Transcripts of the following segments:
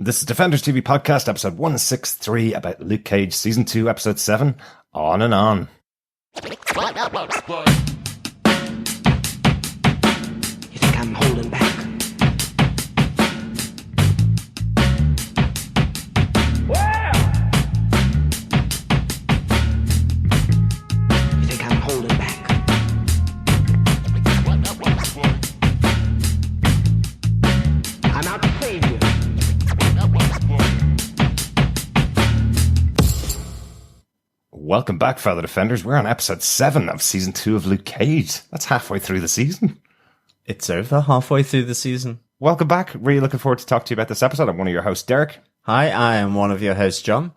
This is Defenders TV Podcast, episode 163, about Luke Cage, season 2, episode 7, On and On. You think I'm holding back? You think I'm holding back? I'm out to save you. Welcome back, fellow Defenders. We're on episode 7 of season 2 of Luke Cage. That's halfway through the season. It's over halfway through the season. Welcome back. Really looking forward to talk to you about this episode. I'm one of your hosts, Derek. Hi, I am one of your hosts, John.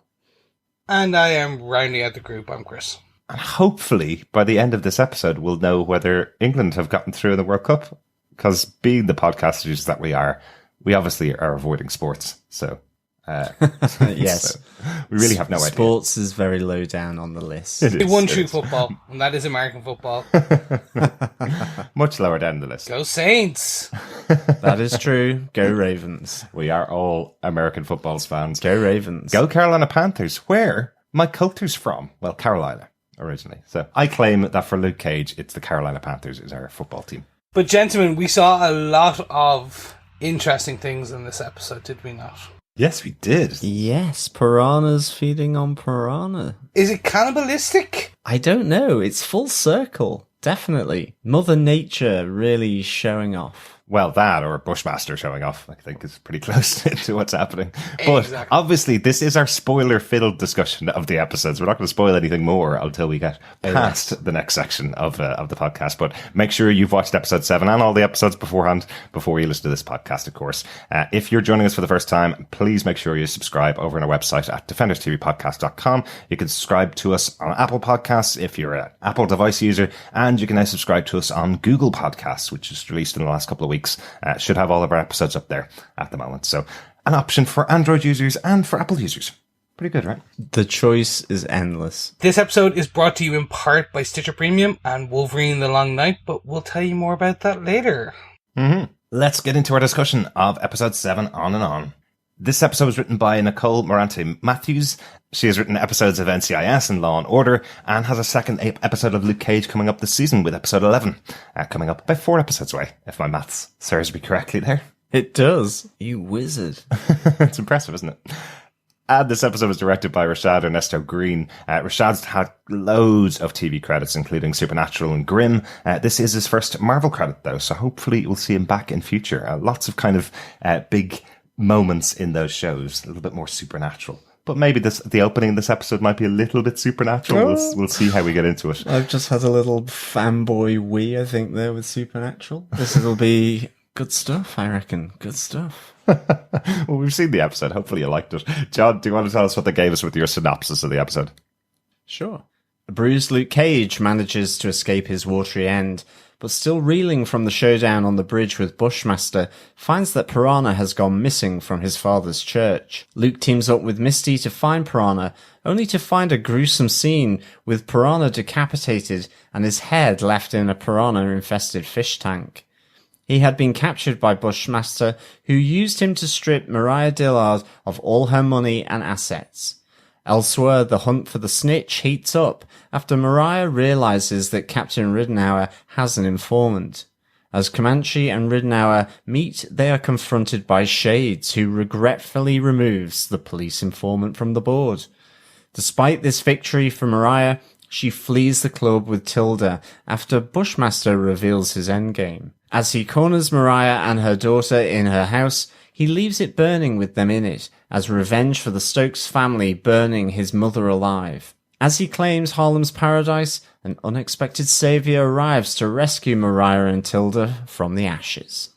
And I am rounding out the group. I'm Chris. And hopefully, by the end of this episode, we'll know whether England have gotten through in the World Cup. Because being the podcasters that we are, we obviously are avoiding sports. So, Yes. so we really have no idea. Sports is very low down on the list. It They is, won it true is. football, and that is American football. Much lower down the list. Go Saints! That is true. Go Ravens. We are all American football's fans. Go Ravens. Go Carolina Panthers, where Mike Coulter's from. Well, Carolina, originally. So I claim that for Luke Cage, it's the Carolina Panthers is our football team. But gentlemen, we saw a lot of interesting things in this episode, did we not? Yes, we did. Yes, piranhas feeding on piranha. Is it cannibalistic? I don't know. It's full circle. Definitely. Mother Nature really showing off. Well, that or Bushmaster showing off, I think, is pretty close to what's happening. But Exactly. obviously, this is our spoiler-filled discussion of the episodes. We're not going to spoil anything more until we get past the next section of the podcast. But make sure you've watched episode 7 and all the episodes beforehand before you listen to this podcast, of course. If you're joining us for the first time, please make sure you subscribe over on our website at defenderstvpodcast.com. You can subscribe to us on Apple Podcasts if you're an Apple device user, and you can now subscribe to us on Google Podcasts, which is released in the last couple of weeks. Should have all of our episodes up there at the moment. So an option for Android users and for Apple users. Pretty good, right? The choice is endless. This episode is brought to you in part by Stitcher Premium and Wolverine the Long Night, but we'll tell you more about that later. Let's get into our discussion of episode 7, On and On. This episode was written by Nicole Morante Matthews. She has written episodes of NCIS and Law and Order, and has a second episode of Luke Cage coming up this season with episode 11, coming up about 4 episodes away, if my maths serves me correctly there. It does. You wizard. It's impressive, isn't it? And this episode was directed by Rashad Ernesto Green. Rashad's had loads of TV credits, including Supernatural and Grimm. This is his first Marvel credit, though, so hopefully we'll see him back in future. Lots of kind of big moments in those shows, a little bit more supernatural. But maybe the opening of this episode might be a little bit supernatural. We'll see how we get into it. I've just had a little fanboy wee, I think, there with Supernatural. This will be good stuff, I reckon. Good stuff. Well, we've seen the episode. Hopefully you liked it. John, do you want to tell us what they gave us with your synopsis of the episode? Sure. A bruised Luke Cage manages to escape his watery end, but still reeling from the showdown on the bridge with Bushmaster, finds that Piranha has gone missing from his father's church. Luke teams up with Misty to find Piranha, only to find a gruesome scene with Piranha decapitated and his head left in a piranha-infested fish tank. He had been captured by Bushmaster, who used him to strip Mariah Dillard of all her money and assets. Elsewhere, the hunt for the snitch heats up after Mariah realizes that Captain Ridenour has an informant. As Comanche and Ridenour meet, they are confronted by Shades, who regretfully removes the police informant from the board. Despite this victory for Mariah, she flees the club with Tilda after Bushmaster reveals his endgame. As he corners Mariah and her daughter in her house, he leaves it burning with them in it, as revenge for the Stokes family burning his mother alive. As he claims Harlem's paradise, an unexpected saviour arrives to rescue Mariah and Tilda from the ashes.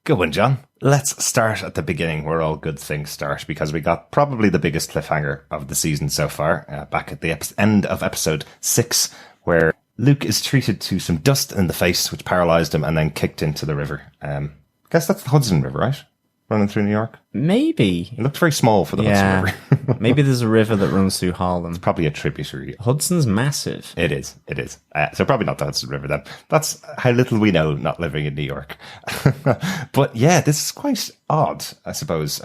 Good one, John. Let's start at the beginning where all good things start, because we got probably the biggest cliffhanger of the season so far, back at the end of episode 6, where Luke is treated to some dust in the face, which paralysed him and then kicked into the river. I guess that's the Hudson River, right? running through New York? Maybe. It looked very small for the Yeah. Hudson River. Maybe there's a river that runs through Harlem. Probably a tributary. Hudson's massive. It is. So probably not the Hudson River then. That's how little we know not living in New York. But yeah, this is quite odd, I suppose.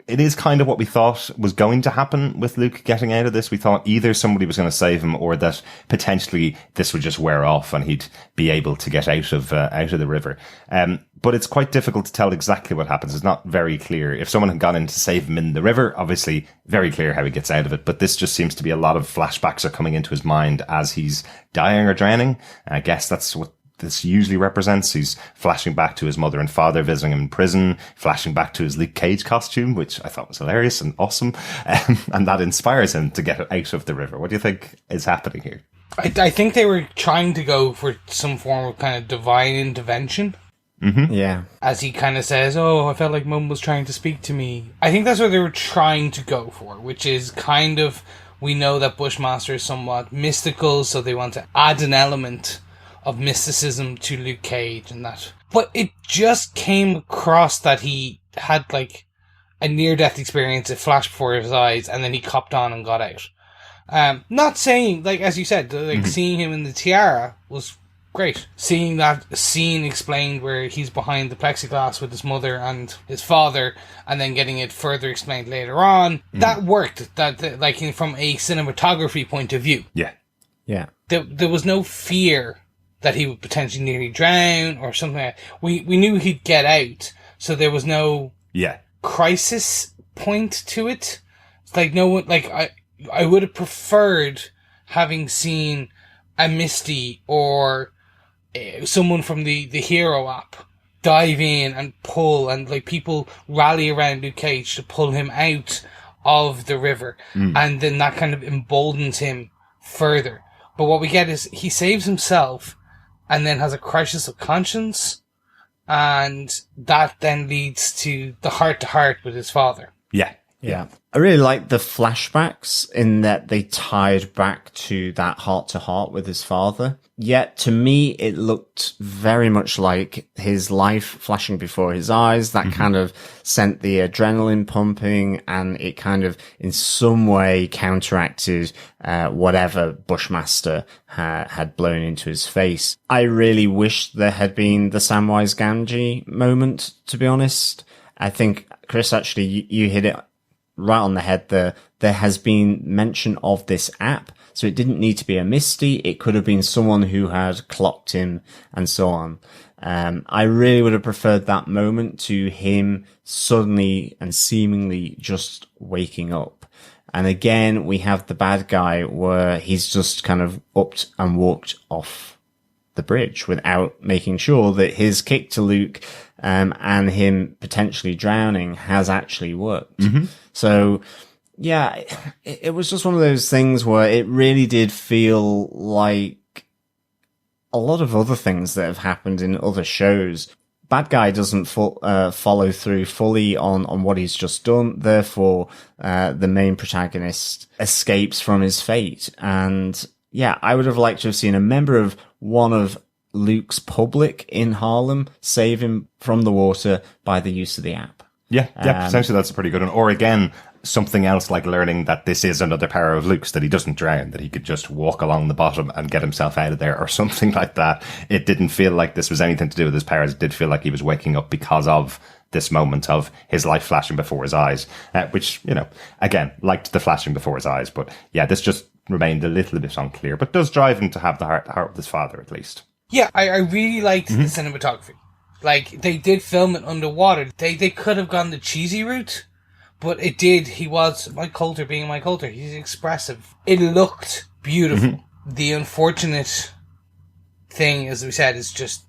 It is kind of what we thought was going to happen with Luke getting out of this. We thought either somebody was going to save him or that potentially this would just wear off and he'd be able to get out of the river. But it's quite difficult to tell exactly what happens. It's not very clear. If someone had gone in to save him in the river, obviously very clear how he gets out of it. But this just seems to be a lot of flashbacks are coming into his mind as he's dying or drowning. I guess that's what this usually represents. He's flashing back to his mother and father visiting him in prison, flashing back to his Luke Cage costume, which I thought was hilarious and awesome. And that inspires him to get out of the river. What do you think is happening here? I think they were trying to go for some form of kind of divine intervention. Mm-hmm. Yeah. As he kind of says, oh, I felt like Mum was trying to speak to me. I think that's what they were trying to go for, which is kind of, we know that Bushmaster is somewhat mystical, so they want to add an element of mysticism to Luke Cage and that. But it just came across that he had like a near-death experience, it flashed before his eyes, and then he copped on and got out. Not saying, like, as you said, like seeing him in the tiara was great. Seeing that scene explained where he's behind the plexiglass with his mother and his father, and then getting it further explained later on, that worked. That, like, from a cinematography point of view. Yeah. Yeah. There was no fear that he would potentially nearly drown or something like that. We knew he'd get out, so there was no crisis point to it. It's like no one, like, I would have preferred having seen a Misty or someone from the Hero app dive in and pull, and like people rally around Luke Cage to pull him out of the river, and then that kind of emboldens him further. But what we get is he saves himself and then has a crisis of conscience, and that then leads to the heart-to-heart with his father. Yeah. I really like the flashbacks in that they tied back to that heart-to-heart with his father. Yet, to me, it looked very much like his life flashing before his eyes. That kind of sent the adrenaline pumping, and it kind of, in some way, counteracted whatever Bushmaster had blown into his face. I really wish there had been the Samwise Gamgee moment, to be honest. I think, Chris, actually, you hit it right on the head there. There has been mention of this app, so it didn't need to be a Misty. It could have been someone who had clocked him and so on. I really would have preferred that moment to him suddenly and seemingly just waking up. And again, we have the bad guy where he's just kind of upped and walked off the bridge without making sure that his kick to Luke and him potentially drowning has actually worked. So, yeah, it was just one of those things where it really did feel like a lot of other things that have happened in other shows. Bad guy doesn't follow through fully on what he's just done. Therefore, the main protagonist escapes from his fate. And yeah, I would have liked to have seen a member of one of Luke's public in Harlem save him from the water by the use of the app. Yeah, potentially that's a pretty good one. Or again, something else like learning that this is another power of Luke's, that he doesn't drown, that he could just walk along the bottom and get himself out of there or something like that. It didn't feel like this was anything to do with his powers. It did feel like he was waking up because of this moment of his life flashing before his eyes, which, you know, again, liked the flashing before his eyes. But yeah, this just remained a little bit unclear, but does drive him to have the heart with his father, at least. Yeah, I really liked the cinematography. Like, they did film it underwater. They could have gone the cheesy route, but it did. He was Mike Coulter being Mike Coulter. He's expressive. It looked beautiful. The unfortunate thing, as we said, is just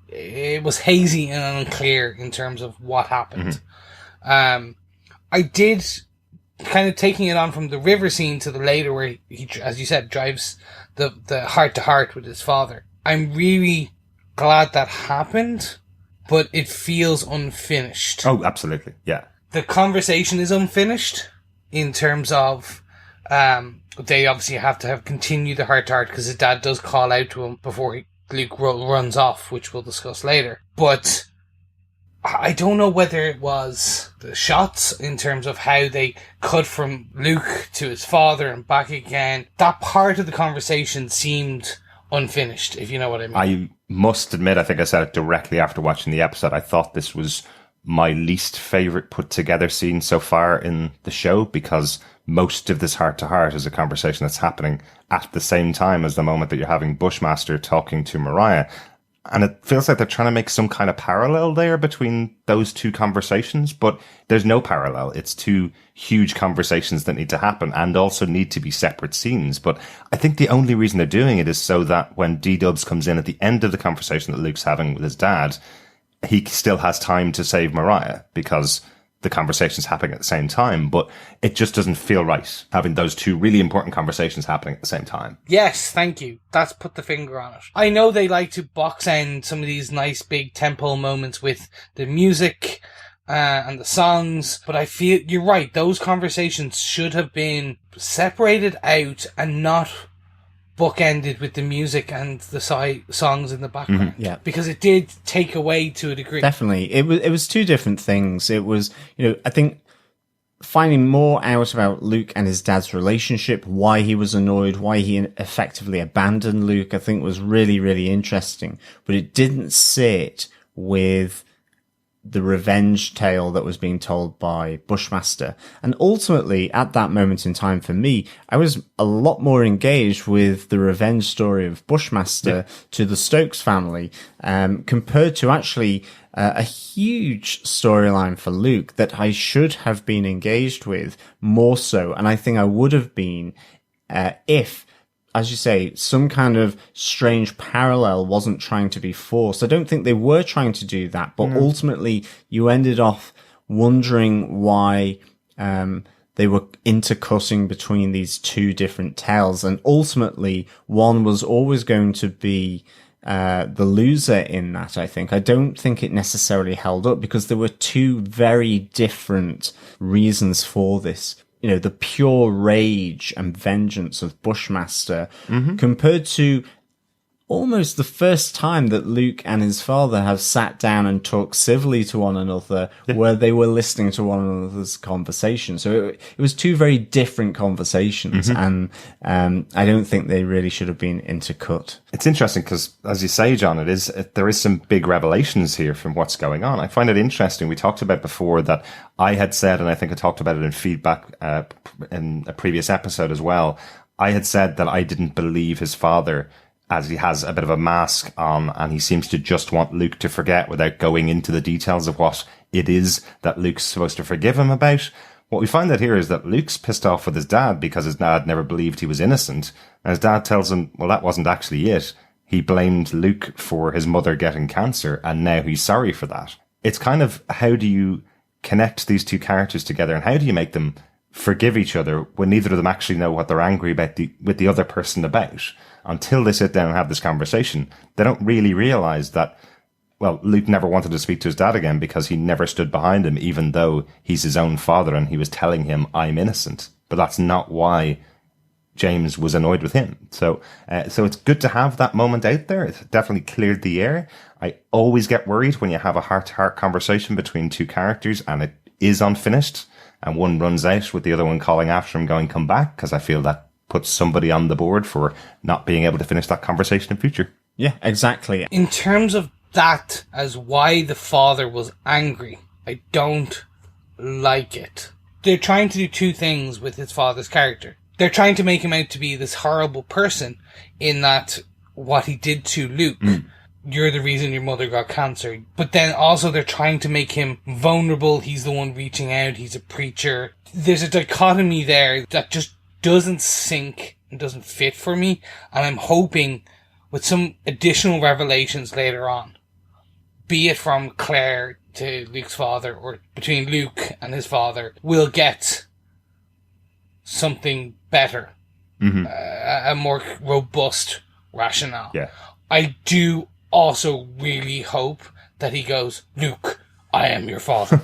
it was hazy and unclear in terms of what happened. I did, kind of taking it on from the river scene to the later where he, as you said, drives the heart-to-heart with his father. I'm really glad that happened, but it feels unfinished. Oh, absolutely. Yeah. The conversation is unfinished in terms of they obviously have to have continued the heart-to-heart because his dad does call out to him before Luke runs off, which we'll discuss later. But I don't know whether it was the shots in terms of how they cut from Luke to his father and back again. That part of the conversation seemed unfinished, if you know what I mean. I must admit, I think I said it directly after watching the episode. I thought this was my least favorite put together scene so far in the show, because most of this heart to heart is a conversation that's happening at the same time as the moment that you're having Bushmaster talking to Mariah. And it feels like they're trying to make some kind of parallel there between those two conversations, but there's no parallel. It's two huge conversations that need to happen and also need to be separate scenes. But I think the only reason they're doing it is so that when D-Dubs comes in at the end of the conversation that Luke's having with his dad, he still has time to save Mariah, because the conversation's happening at the same time, but it just doesn't feel right having those two really important conversations happening at the same time. Yes, thank you. That's put the finger on it. I know they like to box end some of these nice big tempo moments with the music and the songs, but I feel you're right. Those conversations should have been separated out and not bookended with the music and the songs in the background. Yeah. Because it did take away to a degree. Definitely. It was two different things. It was, I think finding more out about Luke and his dad's relationship, why he was annoyed, why he effectively abandoned Luke, I think was really, really interesting. But it didn't sit with the revenge tale that was being told by Bushmaster. And ultimately, at that moment in time for me, I was a lot more engaged with the revenge story of Bushmaster to the Stokes family, compared to actually a huge storyline for Luke that I should have been engaged with more so. And I think I would have been if, as you say, some kind of strange parallel wasn't trying to be forced. I don't think they were trying to do that, but ultimately you ended off wondering why they were intercutting between these two different tales. And ultimately, one was always going to be the loser in that, I think. I don't think it necessarily held up because there were two very different reasons for this. The pure rage and vengeance of Bushmaster compared to almost the first time that Luke and his father have sat down and talked civilly to one another, where they were listening to one another's conversation. So it was two very different conversations, and I don't think they really should have been intercut. It's interesting because, as you say, John, there is some big revelations here from what's going on. I find it interesting. We talked about before that I had said, and I think I talked about it in feedback in a previous episode as well, I had said that I didn't believe his father, as he has a bit of a mask on and he seems to just want Luke to forget without going into the details of what it is that Luke's supposed to forgive him about. What we find out here is that Luke's pissed off with his dad because his dad never believed he was innocent. And his dad tells him, well, that wasn't actually it. He blamed Luke for his mother getting cancer and now he's sorry for that. It's kind of, how do you connect these two characters together and how do you make them forgive each other when neither of them actually know what they're angry about with the other person about? Until they sit down and have this conversation, they don't really realize that, well, Luke never wanted to speak to his dad again because he never stood behind him, even though he's his own father and he was telling him, I'm innocent. But that's not why James was annoyed with him. So it's good to have that moment out there. It's definitely cleared the air. I always get worried when you have a heart-to-heart conversation between two characters and it is unfinished and one runs out with the other one calling after him going, come back, because I feel that puts somebody on the board for not being able to finish that conversation in future. Yeah, exactly. In terms of that as why the father was angry, I don't like it. They're trying to do two things with his father's character. They're trying to make him out to be this horrible person in that what he did to Luke, you're the reason your mother got cancer. But then also they're trying to make him vulnerable. He's the one reaching out. He's a preacher. There's a dichotomy there that just doesn't sync and doesn't fit for me, and I'm hoping with some additional revelations later on, be it from Claire to Luke's father or between Luke and his father, we'll get something better, a more robust rationale. Yeah. I do also really hope that he goes, Luke, I am your father.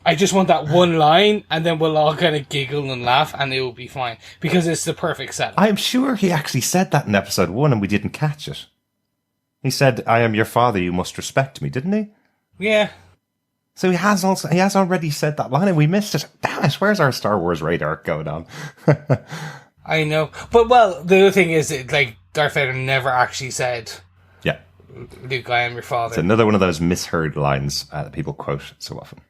I just want that one line, and then we'll all kind of giggle and laugh, and it will be fine. Because it's the perfect setup. I'm sure he actually said that in episode 1, and we didn't catch it. He said, I am your father, you must respect me, didn't he? Yeah. So he has already said that line and we missed it. Damn it, where's our Star Wars radar going on? I know. But, well, the other thing is, Darth Vader never actually said, yeah, Luke, I am your father. It's another one of those misheard lines that people quote so often.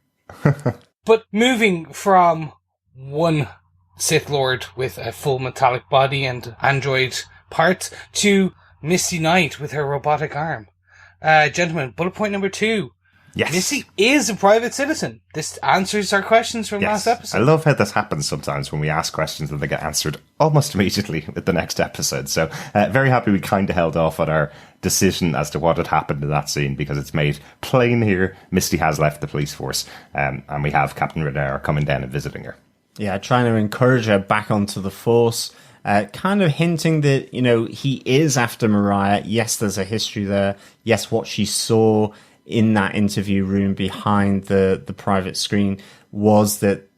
But moving from one Sith Lord with a full metallic body and android parts to Misty Knight with her robotic arm. Gentlemen, bullet point number 2. Yes. Misty is a private citizen. This answers our questions from last episode. I love how this happens sometimes when we ask questions and they get answered almost immediately with the next episode. So very happy we kind of held off on our decision as to what had happened in that scene, because it's made plain here Misty has left the police force, and we have Captain Renner coming down and visiting her. Yeah, trying to encourage her back onto the force. Kind of hinting that, he is after Mariah. Yes, there's a history there. Yes, what she saw in that interview room behind the private screen was that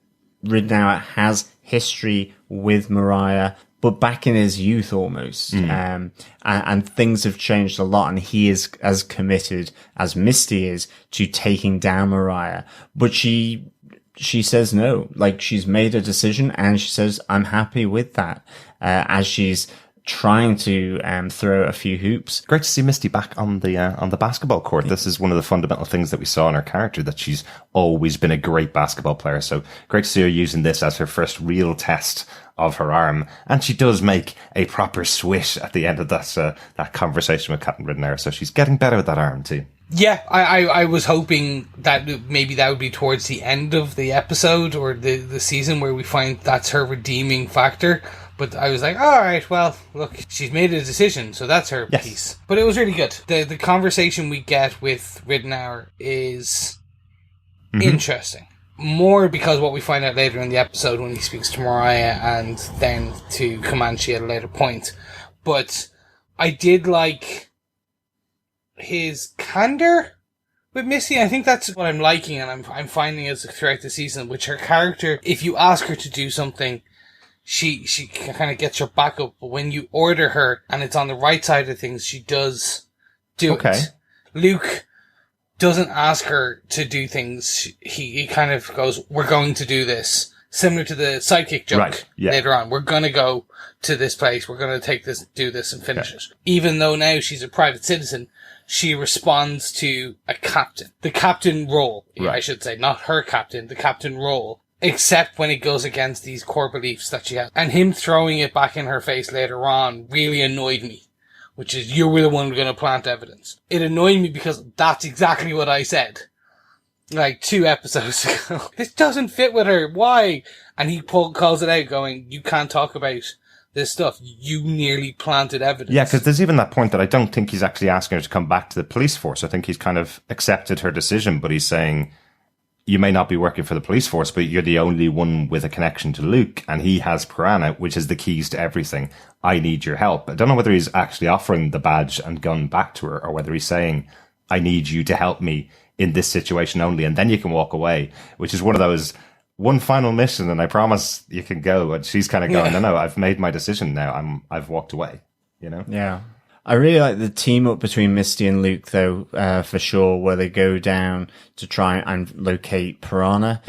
Ridnour has history with Mariah, but back in his youth almost. And things have changed a lot, and he is as committed as Misty is to taking down Mariah. But she says no. She's made a decision, and she says, I'm happy with that, as she's trying to throw a few hoops. Great to see Misty back on the basketball court. This is one of the fundamental things that we saw in her character, that she's always been a great basketball player. So great to see her using this as her first real test of her arm. And she does make a proper swish at the end of that conversation with Captain Ridnour. So she's getting better with that arm too. Yeah, I was hoping that maybe that would be towards the end of the episode or the season where we find that's her redeeming factor. But I was like, all right, well, look, she's made a decision, so that's her piece. But it was really good. The conversation we get with Ridnour is interesting. More because what we find out later in the episode when he speaks to Mariah and then to Comanche at a later point. But I did like his candor with Missy. I think that's what I'm liking, and I'm finding as throughout the season, which her character, if you ask her to do something, she kind of gets her back up, but when you order her and it's on the right side of things, she does do it. Luke doesn't ask her to do things. He kind of goes, we're going to do this. Similar to the sidekick joke later on. We're going to go to this place. We're going to take this, do this and finish it. Even though now she's a private citizen, she responds to a captain. The captain role, I should say, not her captain, the captain role. Except when it goes against these core beliefs that she has. And him throwing it back in her face later on really annoyed me. Which is, you were the one going to plant evidence. It annoyed me because that's exactly what I said. 2 episodes ago. This doesn't fit with her. Why? And he calls it out going, you can't talk about this stuff. You nearly planted evidence. Yeah, because there's even that point that I don't think he's actually asking her to come back to the police force. I think he's kind of accepted her decision, but he's saying, you may not be working for the police force, but you're the only one with a connection to Luke, and he has Piranha, which is the keys to everything. I need your help. I don't know whether he's actually offering the badge and gun back to her, or whether he's saying, I need you to help me in this situation only, and then you can walk away, which is one of those, one final mission, and I promise you can go. And she's kind of going, no, I've made my decision now. I've walked away, Yeah. I really like the team up between Misty and Luke, though, for sure, where they go down to try and locate Piranha.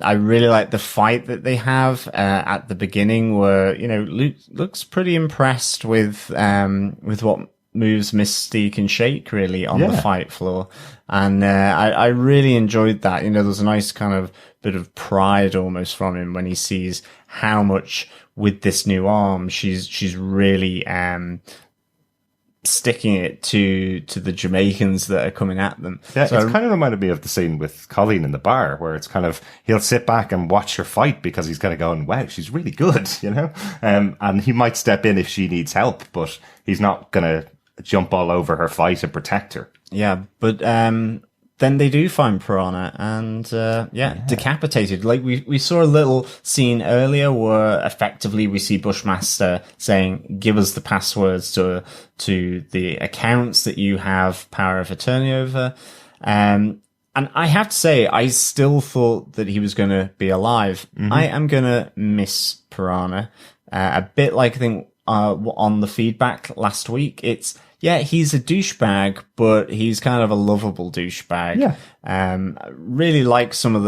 I really like the fight that they have at the beginning, where Luke looks pretty impressed with what moves Misty can shake, really, on the fight floor, and I really enjoyed that. There's a nice kind of bit of pride almost from him when he sees how much with this new arm she's really sticking it to the Jamaicans that are coming at them. Yeah, so it's kind of reminded me of the scene with Colleen in the bar, where it's kind of, he'll sit back and watch her fight because he's kind of going, wow, she's really good, and he might step in if she needs help, but he's not going to jump all over her fight and protect her. Yeah, but then they do find Piranha and, decapitated. We saw a little scene earlier where effectively we see Bushmaster saying, give us the passwords to the accounts that you have power of attorney over. And I have to say, I still thought that he was going to be alive. I am going to miss Piranha. A bit like I think, on the feedback last week, it's, yeah, he's a douchebag, but he's kind of a lovable douchebag. Yeah. I really like some of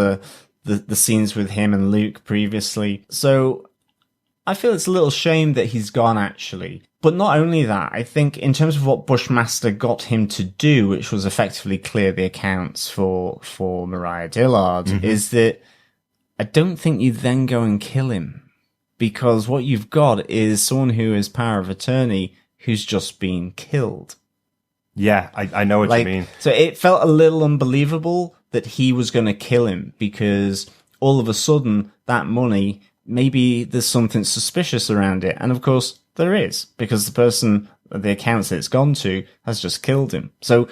the scenes with him and Luke previously. So I feel it's a little shame that he's gone, actually. But not only that, I think in terms of what Bushmaster got him to do, which was effectively clear the accounts for Mariah Dillard, is that I don't think you then go and kill him. Because what you've got is someone who is power of attorney who's just been killed. Yeah, I know what you mean. So it felt a little unbelievable that he was going to kill him, because all of a sudden that money, maybe there's something suspicious around it. And of course there is, because the person, the accounts that it's gone to, has just killed him. So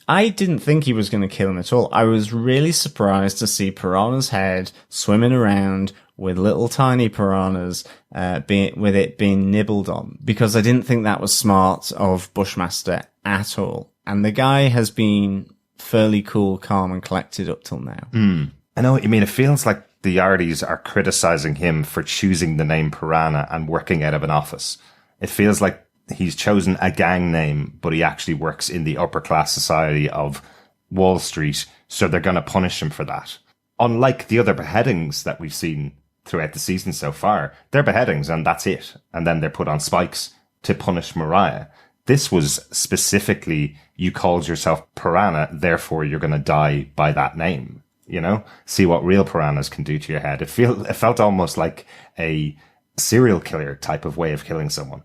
I didn't think he was going to kill him at all. I was really surprised to see Piranha's head swimming around with little tiny piranhas, with it being nibbled on, because I didn't think that was smart of Bushmaster at all. And the guy has been fairly cool, calm, and collected up till now. I know what you mean. It feels like the Yardies are criticizing him for choosing the name Piranha and working out of an office. It feels like he's chosen a gang name, but he actually works in the upper class society of Wall Street, so they're going to punish him for that. Unlike the other beheadings that we've seen throughout the season so far, they're beheadings and that's it. And then they're put on spikes to punish Mariah. This was specifically, you called yourself Piranha, therefore you're going to die by that name. You know, see what real piranhas can do to your head. It felt almost like a serial killer type of way of killing someone.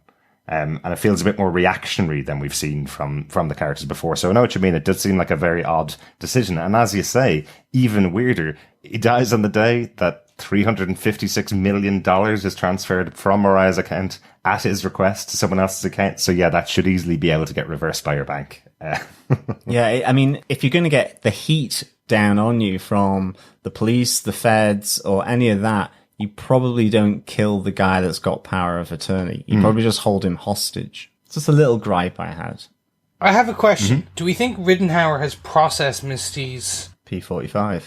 And it feels a bit more reactionary than we've seen from the characters before. So I know what you mean. It does seem like a very odd decision. And as you say, even weirder, he dies on the day that $356 million is transferred from Mariah's account at his request to someone else's account. So yeah, that should easily be able to get reversed by your bank. Yeah, I mean, if you're going to get the heat down on you from the police, the feds, or any of that, you probably don't kill the guy that's got power of attorney. You probably just hold him hostage. It's just a little gripe I had. I have a question. Do we think Riddenhauer has processed Misty's... P45.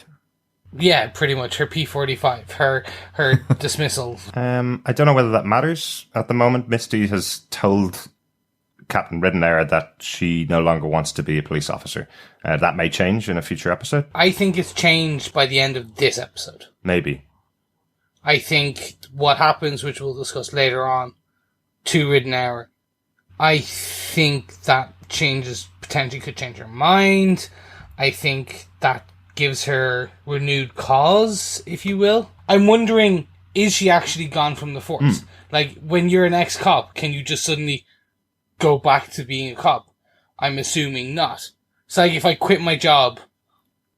Yeah, pretty much. Her P45. Her dismissal. I don't know whether that matters at the moment. Misty has told Captain Riddenhauer that she no longer wants to be a police officer. That may change in a future episode. I think it's changed by the end of this episode. Maybe. I think what happens, which we'll discuss later on, to Riddenhauer, I think that potentially could change her mind. I think that gives her renewed cause, if you will. I'm wondering, is she actually gone from the force? Like, when you're an ex-cop, can you just suddenly go back to being a cop? I'm assuming not. It's like if I quit my job,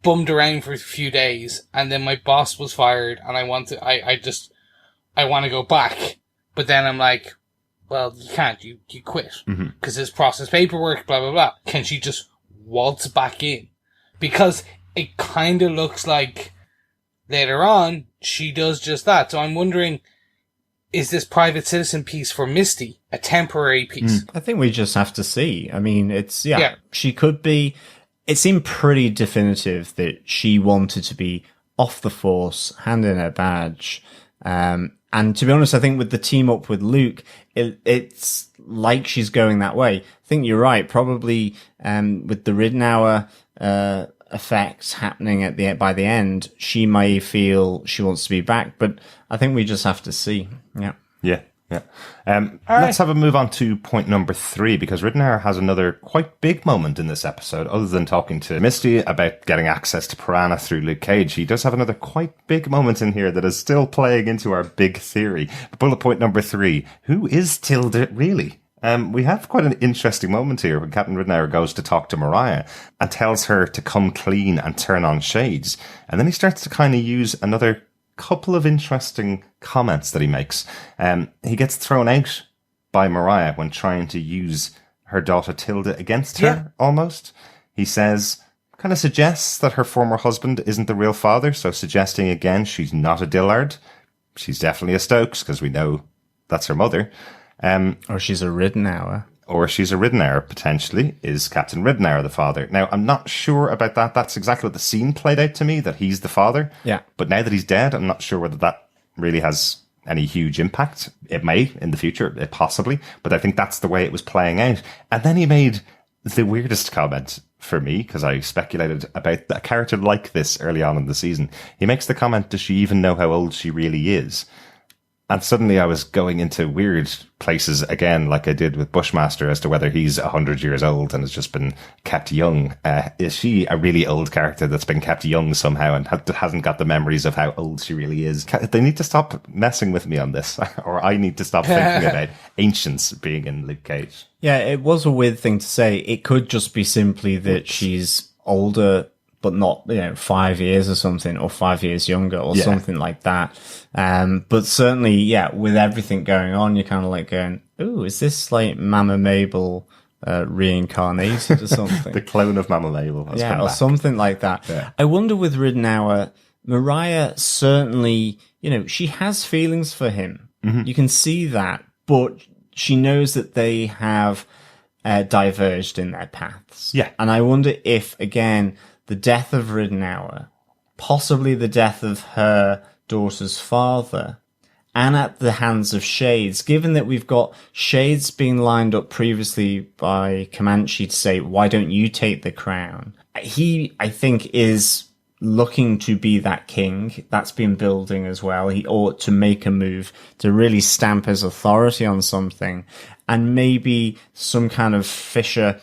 bummed around for a few days, and then my boss was fired, and I want to go back. But then I'm like, well, you can't, you quit. Because there's process paperwork, blah, blah, blah. Can she just waltz back in? Because it kind of looks like later on, she does just that. So I'm wondering, is this private citizen piece for Misty a temporary piece? I think we just have to see. I mean, she could be. It seemed pretty definitive that she wanted to be off the force, hand in her badge. And to be honest, I think with the team up with Luke, it's like she's going that way. I think you're right. Probably with the Riddenhauer effects happening by the end, she may feel she wants to be back. But I think we just have to see. Yeah. Yeah. Let's have a move on to point number 3, because Riddenhauer has another quite big moment in this episode. Other than talking to Misty about getting access to Piranha through Luke Cage, he does have another quite big moment in here that is still playing into our big theory. Bullet point number 3, who is Tilda really? We have quite an interesting moment here when Captain Riddenhauer goes to talk to Mariah and tells her to come clean and turn on shades. And then he starts to kind of use another couple of interesting comments that he makes. He gets thrown out by Mariah when trying to use her daughter Tilda against her, almost. He says, kind of suggests that her former husband isn't the real father, so suggesting again she's not a Dillard. She's definitely a Stokes, because we know that's her mother. Or she's a Riddenhauer. Or she's a Riddenhauer, potentially. Is Captain Riddenhauer the father? Now, I'm not sure about that. That's exactly what the scene played out to me, that he's the father. Yeah. But now that he's dead, I'm not sure whether that really has any huge impact. It may in the future, possibly, but I think that's the way it was playing out. And then he made the weirdest comment for me, because I speculated about a character like this early on in the season. He makes the comment, does she even know how old she really is? And suddenly I was going into weird places again, like I did with Bushmaster, as to whether he's 100 years old and has just been kept young. Is she a really old character that's been kept young somehow and hasn't got the memories of how old she really is? They need to stop messing with me on this, or I need to stop thinking about ancients being in Luke Cage. Yeah, it was a weird thing to say. It could just be simply that she's older, but not, 5 years or something, or 5 years younger, or something like that. But certainly, with everything going on, you're kind of like going, ooh, is this like Mama Mabel reincarnated or something? The clone of Mama Mabel has come or back. something like that. Yeah. I wonder with Ridnour, Mariah certainly, she has feelings for him. Mm-hmm. You can see that, but she knows that they have diverged in their paths. Yeah. And I wonder if, again, the death of Ridnour, possibly the death of her daughter's father, and at the hands of Shades, given that we've got Shades being lined up previously by Comanche to say, why don't you take the crown? He, I think, is looking to be that king. That's been building as well. He ought to make a move to really stamp his authority on something. And maybe some kind of fissure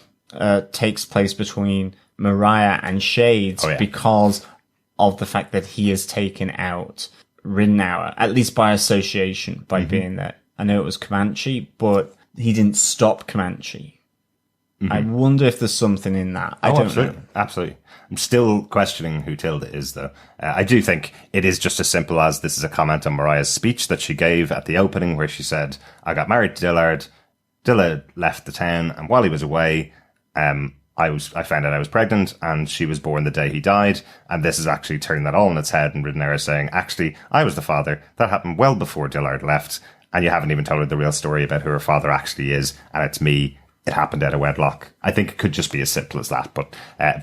takes place between Mariah and Shades because of the fact that he has taken out Ridnour, at least by association, by being there. I know it was Comanche, but he didn't stop Comanche. Mm-hmm. I wonder if there's something in that. I don't know. Absolutely. I'm still questioning who Tilda is, though. I do think it is just as simple as this is a comment on Mariah's speech that she gave at the opening, where she said, I got married to Dillard. Dillard left the town, and while he was away, I found out I was pregnant, and she was born the day he died. And this is actually turning that all on its head, and Ridnour saying, actually, I was the father. That happened well before Dillard left, and you haven't even told her the real story about who her father actually is, and it's me. It happened out of wedlock. I think it could just be as simple as that, but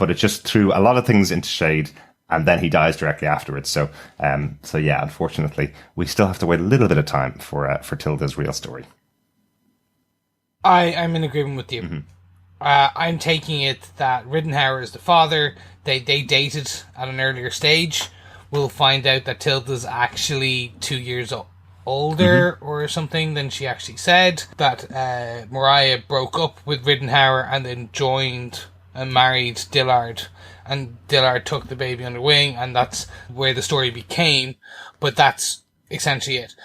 it just threw a lot of things into shade, and then he dies directly afterwards. So yeah, unfortunately, we still have to wait a little bit of time for Tilda's real story. I'm in agreement with you. Mm-hmm. I'm taking it that Ridnour is the father. They dated at an earlier stage. We'll find out that Tilda's actually 2 years older or something than she actually said. That Mariah broke up with Ridnour and then joined and married Dillard. And Dillard took the baby under wing, and that's where the story became. But that's essentially it.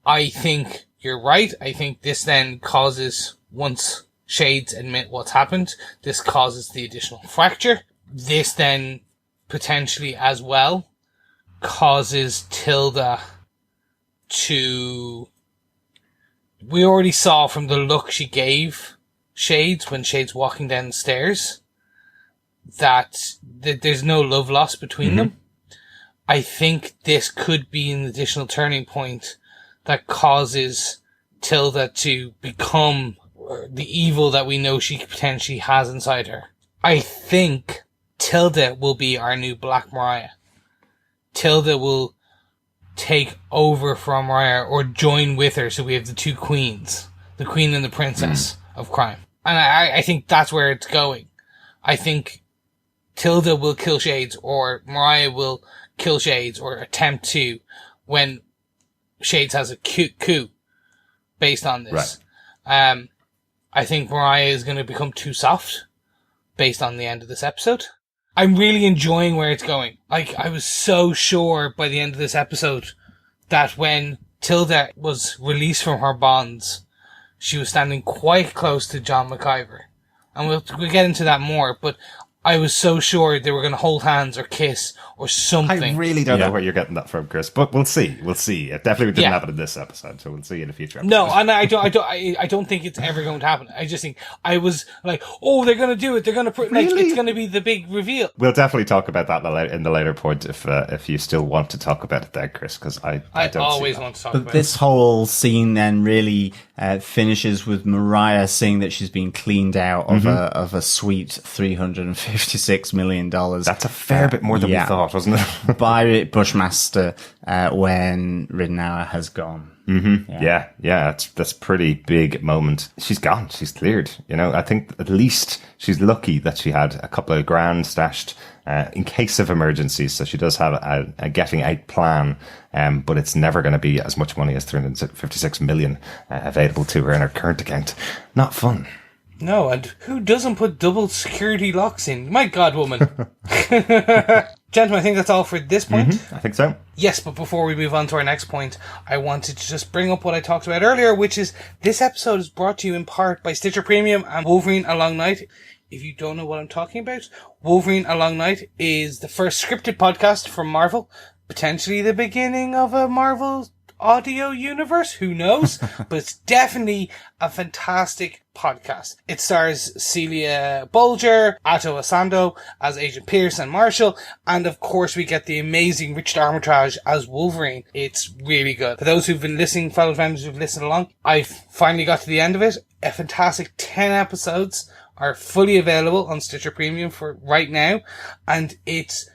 I think you're right. I think this then causes, once Shades admit what's happened, this causes the additional fracture. This then potentially as well causes Tilda to... We already saw from the look she gave Shades when Shades walking down the stairs that there's no love lost between them. I think this could be an additional turning point that causes Tilda to become the evil that we know she potentially has inside her. I think Tilda will be our new Black Mariah. Tilda will take over from Mariah or join with her, so we have the two queens, the queen and the princess of crime. And I think that's where it's going. I think Tilda will kill Shades, or Mariah will kill Shades, or attempt to, when Shades has a coup based on this. Right. I think Mariah is going to become too soft based on the end of this episode. I'm really enjoying where it's going. Like, I was so sure by the end of this episode that when Tilda was released from her bonds, she was standing quite close to John McIver. And we'll get into that more, but I was so sure they were going to hold hands or kiss or something. I really don't know where you're getting that from, Chris, but we'll see. We'll see. It definitely didn't happen in this episode, so we'll see in a future episode. No, and I don't think it's ever going to happen. I just think I was like, oh, they're going to do it. They're going to like it's going to be the big reveal. We'll definitely talk about that in the later point if you still want to talk about it there, Chris, because I don't always see want to talk about it. But this whole scene then really finishes with Mariah saying that she's been cleaned out of a sweet $356 million. That's a fair bit more than we thought, wasn't it? by Bushmaster when Ridnour has gone. Yeah, that's pretty big moment. She's gone. She's cleared. You know, I think at least she's lucky that she had a couple of grand stashed in case of emergencies. So she does have a getting out plan, but it's never going to be as much money as 356 million available to her in her current account. Not fun. No, and who doesn't put double security locks in? My God, woman. Gentlemen, I think that's all for this point. I think so. Yes, but before we move on to our next point, I wanted to just bring up what I talked about earlier, which is this episode is brought to you in part by Stitcher Premium and Wolverine A Long Night. If you don't know what I'm talking about, Wolverine A Long Night is the first scripted podcast from Marvel, potentially the beginning of a Marvel audio universe, who knows? But it's definitely a fantastic podcast. It stars Celia Bulger, Atto Asando as Agent Pierce and Marshall, and of course we get the amazing Richard Armitage as Wolverine. It's really good. For those who've been listening, fellow members who've listened along, I've finally got to the end of it. A fantastic 10 episodes are fully available on Stitcher Premium for right now, and it's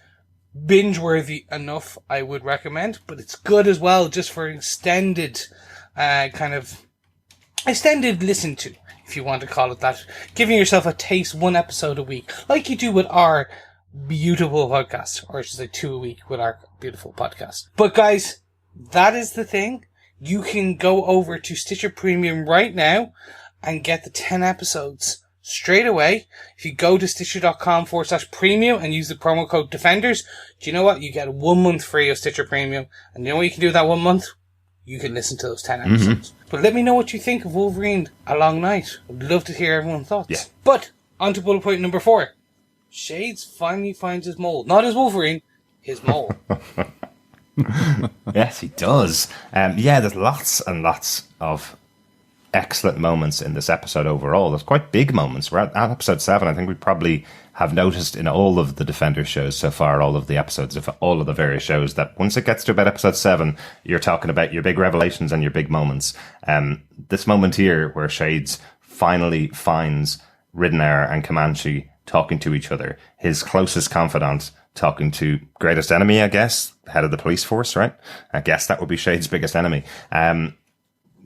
binge-worthy enough, I would recommend, but it's good as well just for extended listen to, if you want to call it that. Giving yourself a taste, one episode a week, like you do with our beautiful podcast, or I should say 2 a week with our beautiful podcast. But guys, that is the thing. You can go over to Stitcher Premium right now and get the 10 episodes straight away. If you go to stitcher.com/premium and use the promo code Defenders, do you know what? You get 1 month free of Stitcher Premium. And you know what you can do with that 1 month? You can listen to those 10 episodes. But let me know what you think of Wolverine A Long Night. I'd love to hear everyone's thoughts. Yeah. But, on to bullet point number 4. Shades finally finds his mole. Not his Wolverine, his mole. Yes, he does. There's lots and lots of excellent moments in this episode overall. There's quite big moments. We're at episode 7. I think we probably have noticed in all of the Defender shows so far, all of the episodes of all of the various shows, that once it gets to about episode 7, you're talking about your big revelations and your big moments. This moment here where Shades finally finds Ridenour and Comanche talking to each other, his closest confidant talking to greatest enemy, I guess, head of the police force, right? I guess that would be Shades' biggest enemy.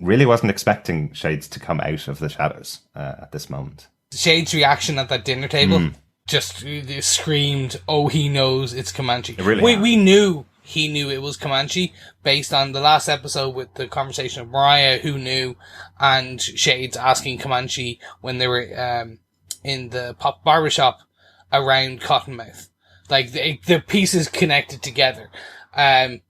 Really wasn't expecting Shades to come out of the shadows at this moment. Shades' reaction at that dinner table just screamed, oh, he knows it's Comanche. We knew he knew it was Comanche based on the last episode with the conversation of Mariah, who knew, and Shades asking Comanche when they were in the pop barbershop around Cottonmouth. Like, the pieces connected together. And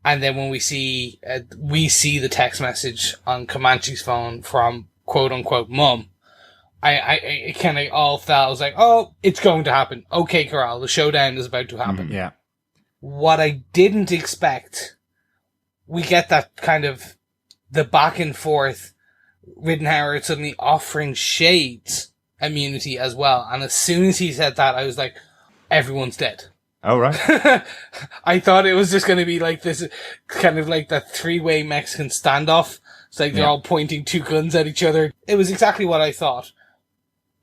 then when we see the text message on Comanche's phone from quote unquote mum, I kind of all felt, I was like, oh, it's going to happen. Okay, Corral, the showdown is about to happen. Yeah. What I didn't expect, we get that kind of the back and forth, Ridenour suddenly offering Shades immunity as well. And as soon as he said that, I was like, everyone's dead. Oh, right. I thought it was just going to be like this, kind of like that 3-way Mexican standoff. It's like they're all pointing 2 guns at each other. It was exactly what I thought.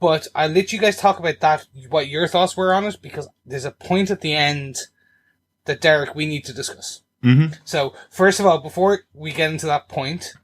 But I'll let you guys talk about that, what your thoughts were on it, because there's a point at the end that, Derek, we need to discuss. Mm-hmm. So, first of all, before we get into that point,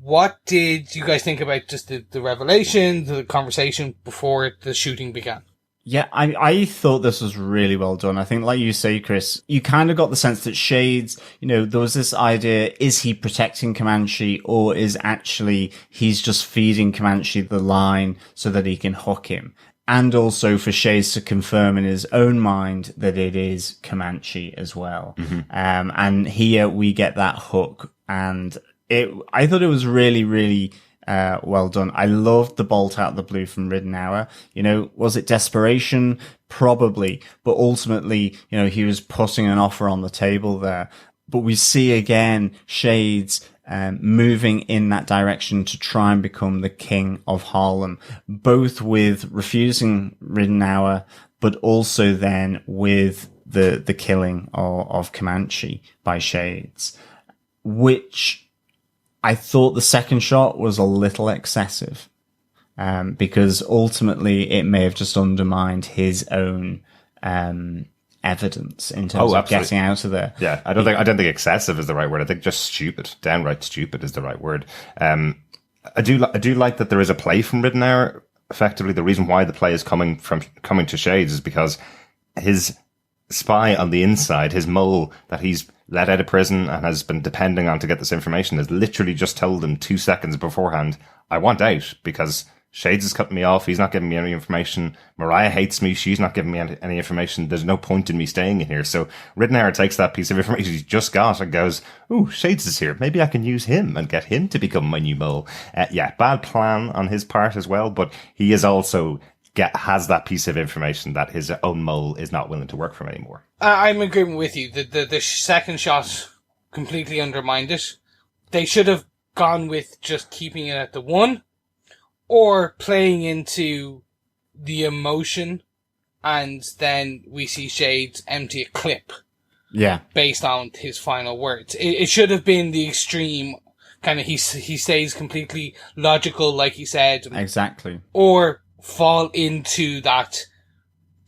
what did you guys think about just the revelation, the conversation before the shooting began? Yeah, I thought this was really well done. I think, like you say, Chris, you kind of got the sense that Shades, there was this idea, is he protecting Comanche, or is actually he's just feeding Comanche the line so that he can hook him? And also for Shades to confirm in his own mind that it is Comanche as well. Mm-hmm. And here we get that hook, and I thought it was really, really well done. I loved the bolt out of the blue from Ridenour. Was it desperation? Probably. But ultimately, he was putting an offer on the table there. But we see again Shades moving in that direction to try and become the king of Harlem, both with refusing Ridenour, but also then with the killing of Comanche by Shades, which I thought the second shot was a little excessive, because ultimately it may have just undermined his own evidence in terms of absolutely. getting out of there. Yeah, I don't think excessive is the right word. I think just stupid, downright stupid is the right word. I do like that there is a play from Ridenour. Effectively, the reason why the play is coming to Shades is because his spy on the inside, his mole that he's let out of prison and has been depending on to get this information, has literally just told him 2 seconds beforehand, I want out because Shades is cutting me off. He's not giving me any information. Mariah hates me. She's not giving me any information. There's no point in me staying in here. So Ridenour takes that piece of information he's just got and goes, ooh, Shades is here. Maybe I can use him and get him to become my new mole. Yeah, bad plan on his part as well, but he is also has that piece of information that his own mole is not willing to work for him anymore. I'm agreeing with you. The second shot completely undermined it. They should have gone with just keeping it at the 1, or playing into the emotion, and then we see Shades empty a clip. Yeah. Based on his final words. It should have been the extreme, kind of he stays completely logical, like he said. Exactly. Or fall into that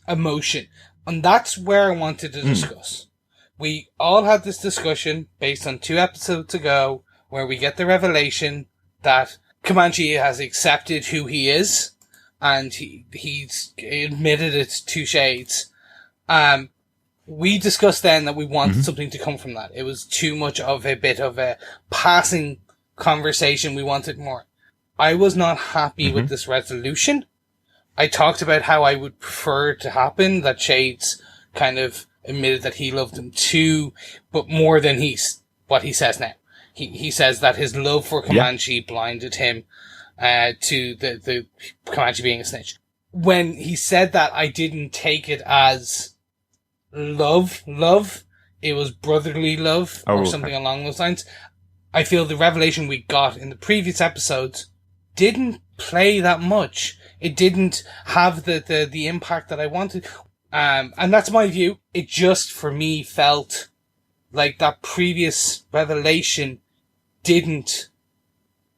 emotion. And that's where I wanted to discuss. We all had this discussion based on 2 episodes ago, where we get the revelation that Comanche has accepted who he is, and he's admitted it to Shades. We discussed then that we wanted something to come from that. It was too much of a bit of a passing conversation. We wanted more. I was not happy with this resolution. I talked about how I would prefer to happen, that Shades kind of admitted that he loved him too, but more than what he says now. He says that his love for Comanche blinded him to the Comanche being a snitch. When he said that, I didn't take it as love. It was brotherly love or something along those lines. I feel the revelation we got in the previous episodes didn't play that much. It didn't have the impact that I wanted. And that's my view. It just, for me, felt like that previous revelation didn't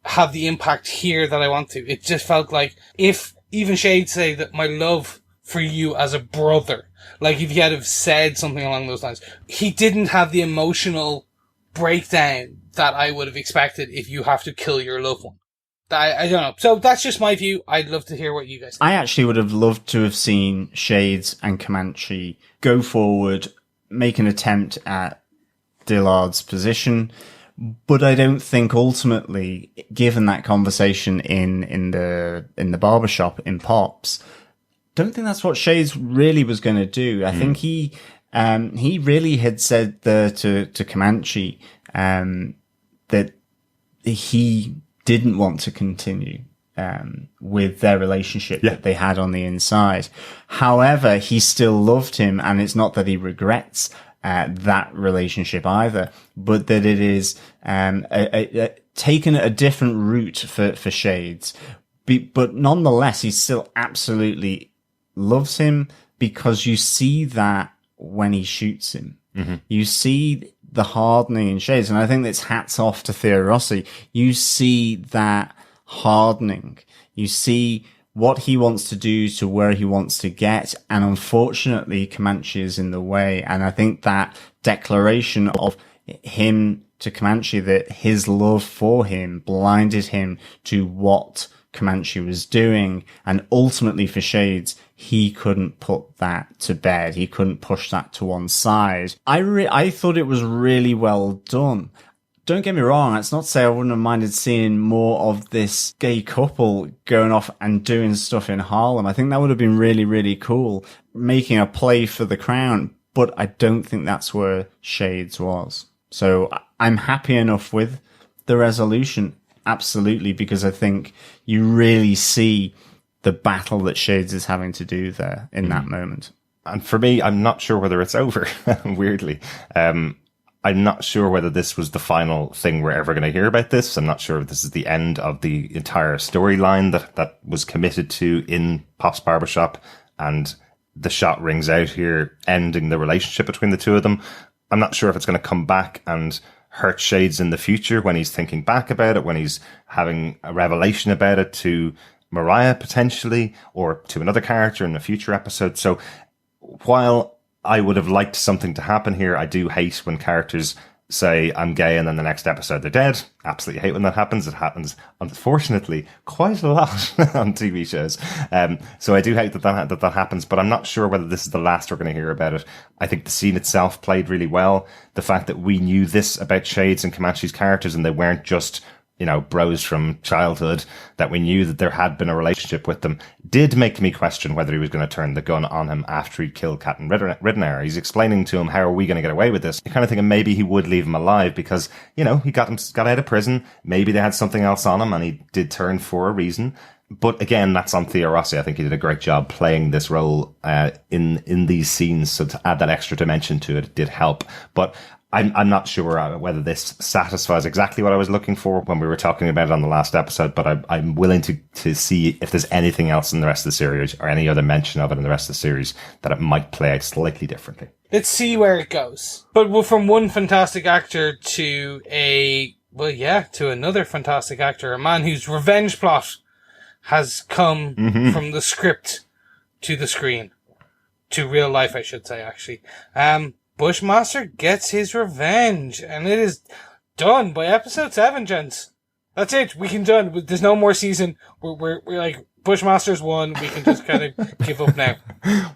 have the impact here that I want to. It just felt like if even Shade say that my love for you as a brother, like if he had have said something along those lines, he didn't have the emotional breakdown that I would have expected if you have to kill your loved one. I don't know. So that's just my view. I'd love to hear what you guys think. I actually would have loved to have seen Shades and Comanche go forward, make an attempt at Dillard's position, but I don't think ultimately, given that conversation in the barbershop in Pops, don't think that's what Shades really was going to do. I think he really had said there to Comanche that he didn't want to continue with their relationship that they had on the inside. However, he still loved him, and it's not that he regrets that relationship either, but that it is taken a different route for Shades. But nonetheless, he still absolutely loves him, because you see that when he shoots him. You see the hardening in Shades, and I think that's hats off to Theo Rossi. You see that hardening. You see what he wants to do to where he wants to get, and unfortunately Comanche is in the way. And I think that declaration of him to Comanche, that his love for him blinded him to what Comanche was doing, and ultimately for Shades, he couldn't put that to bed. He couldn't push that to one side. I thought it was really well done. Don't get me wrong, that's not to say I wouldn't have minded seeing more of this gay couple going off and doing stuff in Harlem. I think that would have been really, really cool, making a play for the crown, but I don't think that's where Shades was. So I'm happy enough with the resolution, absolutely, because I think you really see the battle that Shades is having to do there in that moment. And for me, I'm not sure whether it's over, weirdly. I'm not sure whether this was the final thing we're ever going to hear about this. I'm not sure if this is the end of the entire storyline that was committed to in Pop's Barbershop, and the shot rings out here, ending the relationship between the two of them. I'm not sure if it's going to come back and hurt Shades in the future when he's thinking back about it, when he's having a revelation about it to Mariah potentially, or to another character in a future episode. So while I would have liked something to happen here. I do hate when characters say I'm gay and then the next episode they're dead. Absolutely hate when that happens. It happens, unfortunately, quite a lot on TV shows. So I do hate that happens, but I'm not sure whether this is the last we're going to hear about it. I think the scene itself played really well. The fact that we knew this about Shades and Comanche's characters and they weren't just, you know, bros from childhood, that we knew that there had been a relationship with them, did make me question whether he was going to turn the gun on him after he'd killed Captain Ridenour. He's explaining to him, how are we going to get away with this? You're kind of thinking maybe he would leave him alive because, you know, he got out of prison. Maybe they had something else on him and he did turn for a reason. But again, that's on Theo Rossi. I think he did a great job playing this role in these scenes. So to add that extra dimension to it did help. But I'm not sure whether this satisfies exactly what I was looking for when we were talking about it on the last episode, but I'm willing to see if there's anything else in the rest of the series or any other mention of it in the rest of the series that it might play out slightly differently. Let's see where it goes. But from one fantastic actor to another fantastic actor, a man whose revenge plot has come from the script to the screen. To real life, I should say, actually. Bushmaster gets his revenge, and it is done by episode 7, gents. That's it. We can done. There's no more season. We're like, Bushmaster's won. We can just kind of give up now.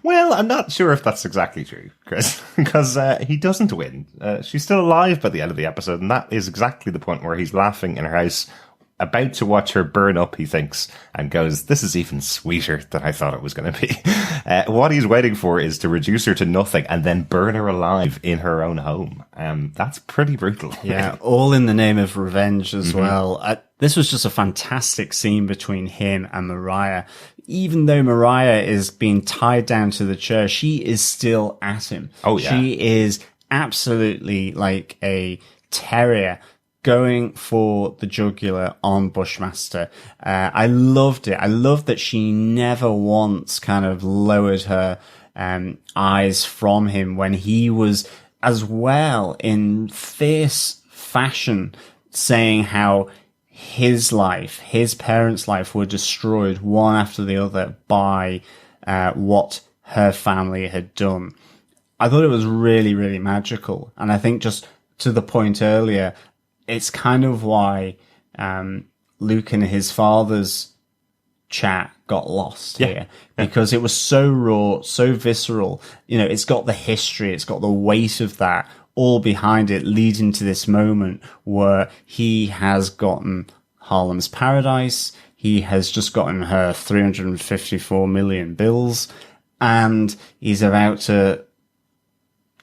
Well, I'm not sure if that's exactly true, Chris, because he doesn't win. She's still alive by the end of the episode, and that is exactly the point where he's laughing in her house, about to watch her burn up, he thinks, and goes, this is even sweeter than I thought it was going to be. What he's waiting for is to reduce her to nothing and then burn her alive in her own home. That's pretty brutal. Yeah, all in the name of revenge as well. This was just a fantastic scene between him and Mariah. Even though Mariah is being tied down to the chair, she is still at him. Oh, yeah. She is absolutely like a terrier, going for the jugular on Bushmaster. I loved it. I loved that she never once kind of lowered her eyes from him when he was as well in fierce fashion saying how his life, his parents' life were destroyed one after the other by what her family had done. I thought it was really, really magical. And I think just to the point earlier, it's kind of why Luke and his father's chat got lost here, because it was so raw, so visceral. You know, it's got the history, it's got the weight of that all behind it, leading to this moment where he has gotten Harlem's Paradise, he has just gotten her 354 million bills, and he's about to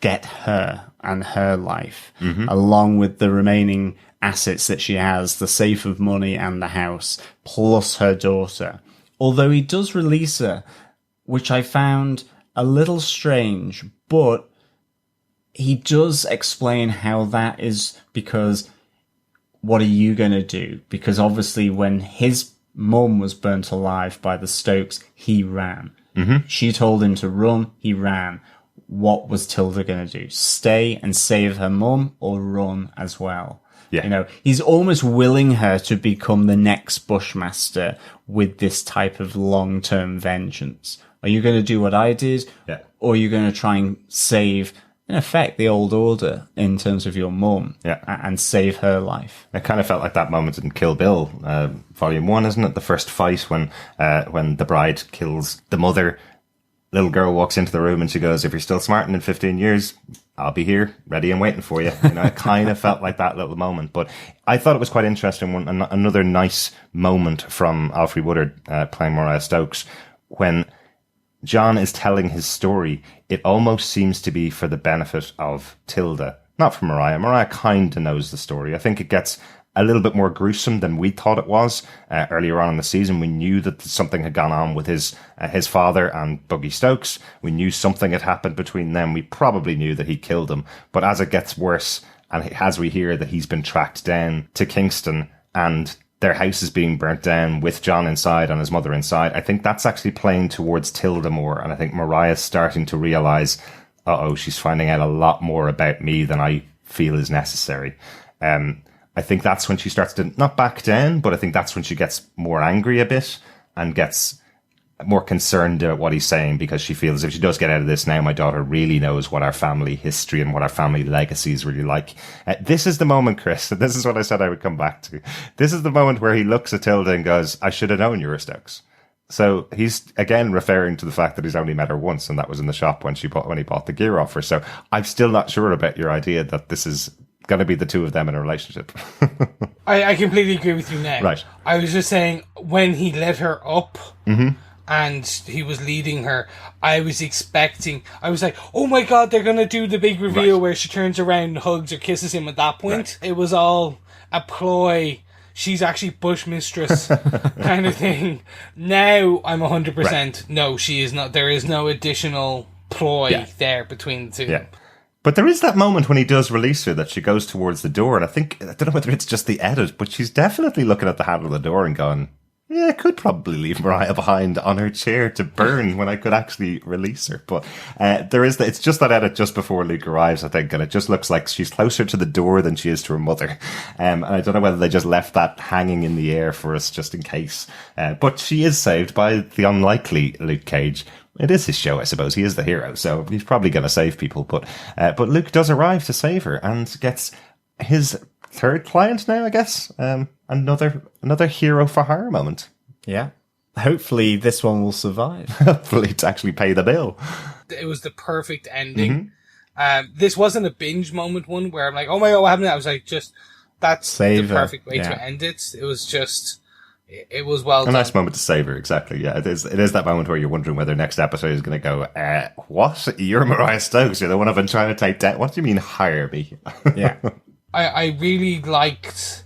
get her and her life, along with the remaining assets that she has, the safe of money and the house, plus her daughter. Although he does release her, which I found a little strange, but he does explain how that is because what are you going to do? Because obviously when his mum was burnt alive by the Stokes, he ran. She told him to run, he ran. What was Tilda going to do? Stay and save her mum or run as well? Yeah. You know, he's almost willing her to become the next Bushmaster with this type of long-term vengeance. Are you going to do what I did? Yeah. Or are you going to try and save, in effect, the old order in terms of your mum? Yeah. And save her life? It kind of felt like that moment in Kill Bill, Volume 1, isn't it? The first fight when the bride kills the mother. Little girl walks into the room and she goes, if you're still smarting in 15 years, I'll be here, ready and waiting for you. You know, it kind of felt like that little moment. But I thought it was quite interesting. Another nice moment from Alfre Woodard playing Mariah Stokes. When John is telling his story, it almost seems to be for the benefit of Tilda, not for Mariah. Mariah kind of knows the story. I think it gets a little bit more gruesome than we thought it was. Earlier on in the season, we knew that something had gone on with his father and Buggy Stokes. We knew something had happened between them. We probably knew that he killed him. But as it gets worse, and as we hear that he's been tracked down to Kingston and their house is being burnt down with John inside and his mother inside, I think that's actually playing towards Tilda more. And I think Mariah's starting to realise, she's finding out a lot more about me than I feel is necessary. I think that's when she starts to not back down, but I think that's when she gets more angry a bit and gets more concerned about what he's saying, because she feels if she does get out of this now, my daughter really knows what our family history and what our family legacy is really like. This is the moment, Chris, and this is what I said I would come back to. This is the moment where he looks at Tilda and goes, I should have known you were Stokes. So he's again referring to the fact that he's only met her once, and that was in the shop when he bought the gear off her. So I'm still not sure about your idea that this is going to be the two of them in a relationship. I completely agree with you now. Right. I was just saying, when he let her up and he was leading her, I was like, oh my God, they're going to do the big reveal where she turns around and hugs or kisses him at that point. Right. It was all a ploy. She's actually Bush mistress kind of thing. Now I'm 100%. No, she is not. There is no additional ploy there between the two. Yeah. But there is that moment when he does release her that she goes towards the door, and I don't know whether it's just the edit, but she's definitely looking at the handle of the door and going, yeah, I could probably leave Mariah behind on her chair to burn when I could actually release her. But it's just that edit just before Luke arrives, I think, and it just looks like she's closer to the door than she is to her mother. And I don't know whether they just left that hanging in the air for us just in case. But she is saved by the unlikely Luke Cage. It is his show, I suppose. He is the hero, so he's probably going to save people. But Luke does arrive to save her and gets his third client now, I guess. Another hero for hire moment. Yeah. Hopefully this one will survive. Hopefully to actually pay the bill. It was the perfect ending. This wasn't a binge moment one where I'm like, oh my God, what happened? I was like, that's the perfect way to end it. It was just... It was well done. A nice moment to savour, exactly. Yeah, it is that moment where you're wondering whether next episode is going to go, what? You're Mariah Stokes. You're the one I've been trying to take down. What do you mean, hire me? Yeah. I really liked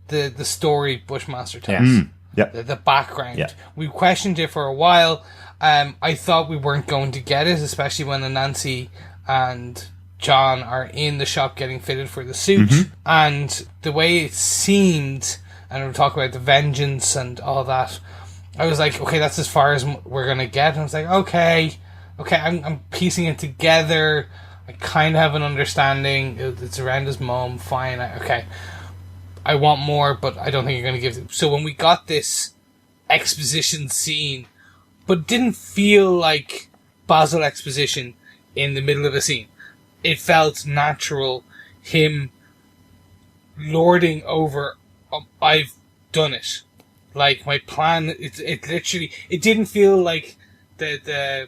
the story Bushmaster tells. The background. Yeah. We questioned it for a while. I thought we weren't going to get it, especially when Anansi and John are in the shop getting fitted for the suit. And the way it seemed... And we'll talk about the vengeance and all that. I was like, okay, that's as far as we're going to get. And I was like, okay, I'm piecing it together. I kind of have an understanding. It's around his mom, fine. I want more, but I don't think you're going to give it. So when we got this exposition scene, but it didn't feel like Basil exposition in the middle of a scene. It felt natural, him lording over... I've done it. Like, my plan, it literally, it didn't feel like the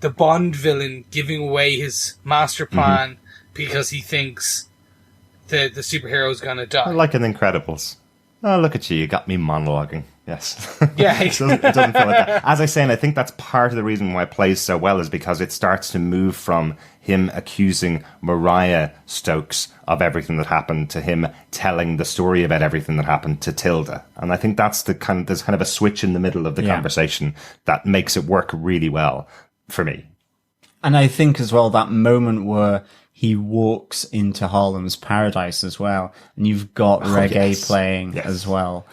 Bond villain giving away his master plan because he thinks the superhero is gonna die. Like in Incredibles. Oh, look at you got me monologuing. Yes. Yeah. It doesn't feel like that. As I say, and I think that's part of the reason why it plays so well, is because it starts to move from him accusing Mariah Stokes of everything that happened to him telling the story about everything that happened to Tilda. And I think that's there's kind of a switch in the middle of the conversation that makes it work really well for me. And I think as well, that moment where he walks into Harlem's Paradise as well, and you've got reggae playing as well.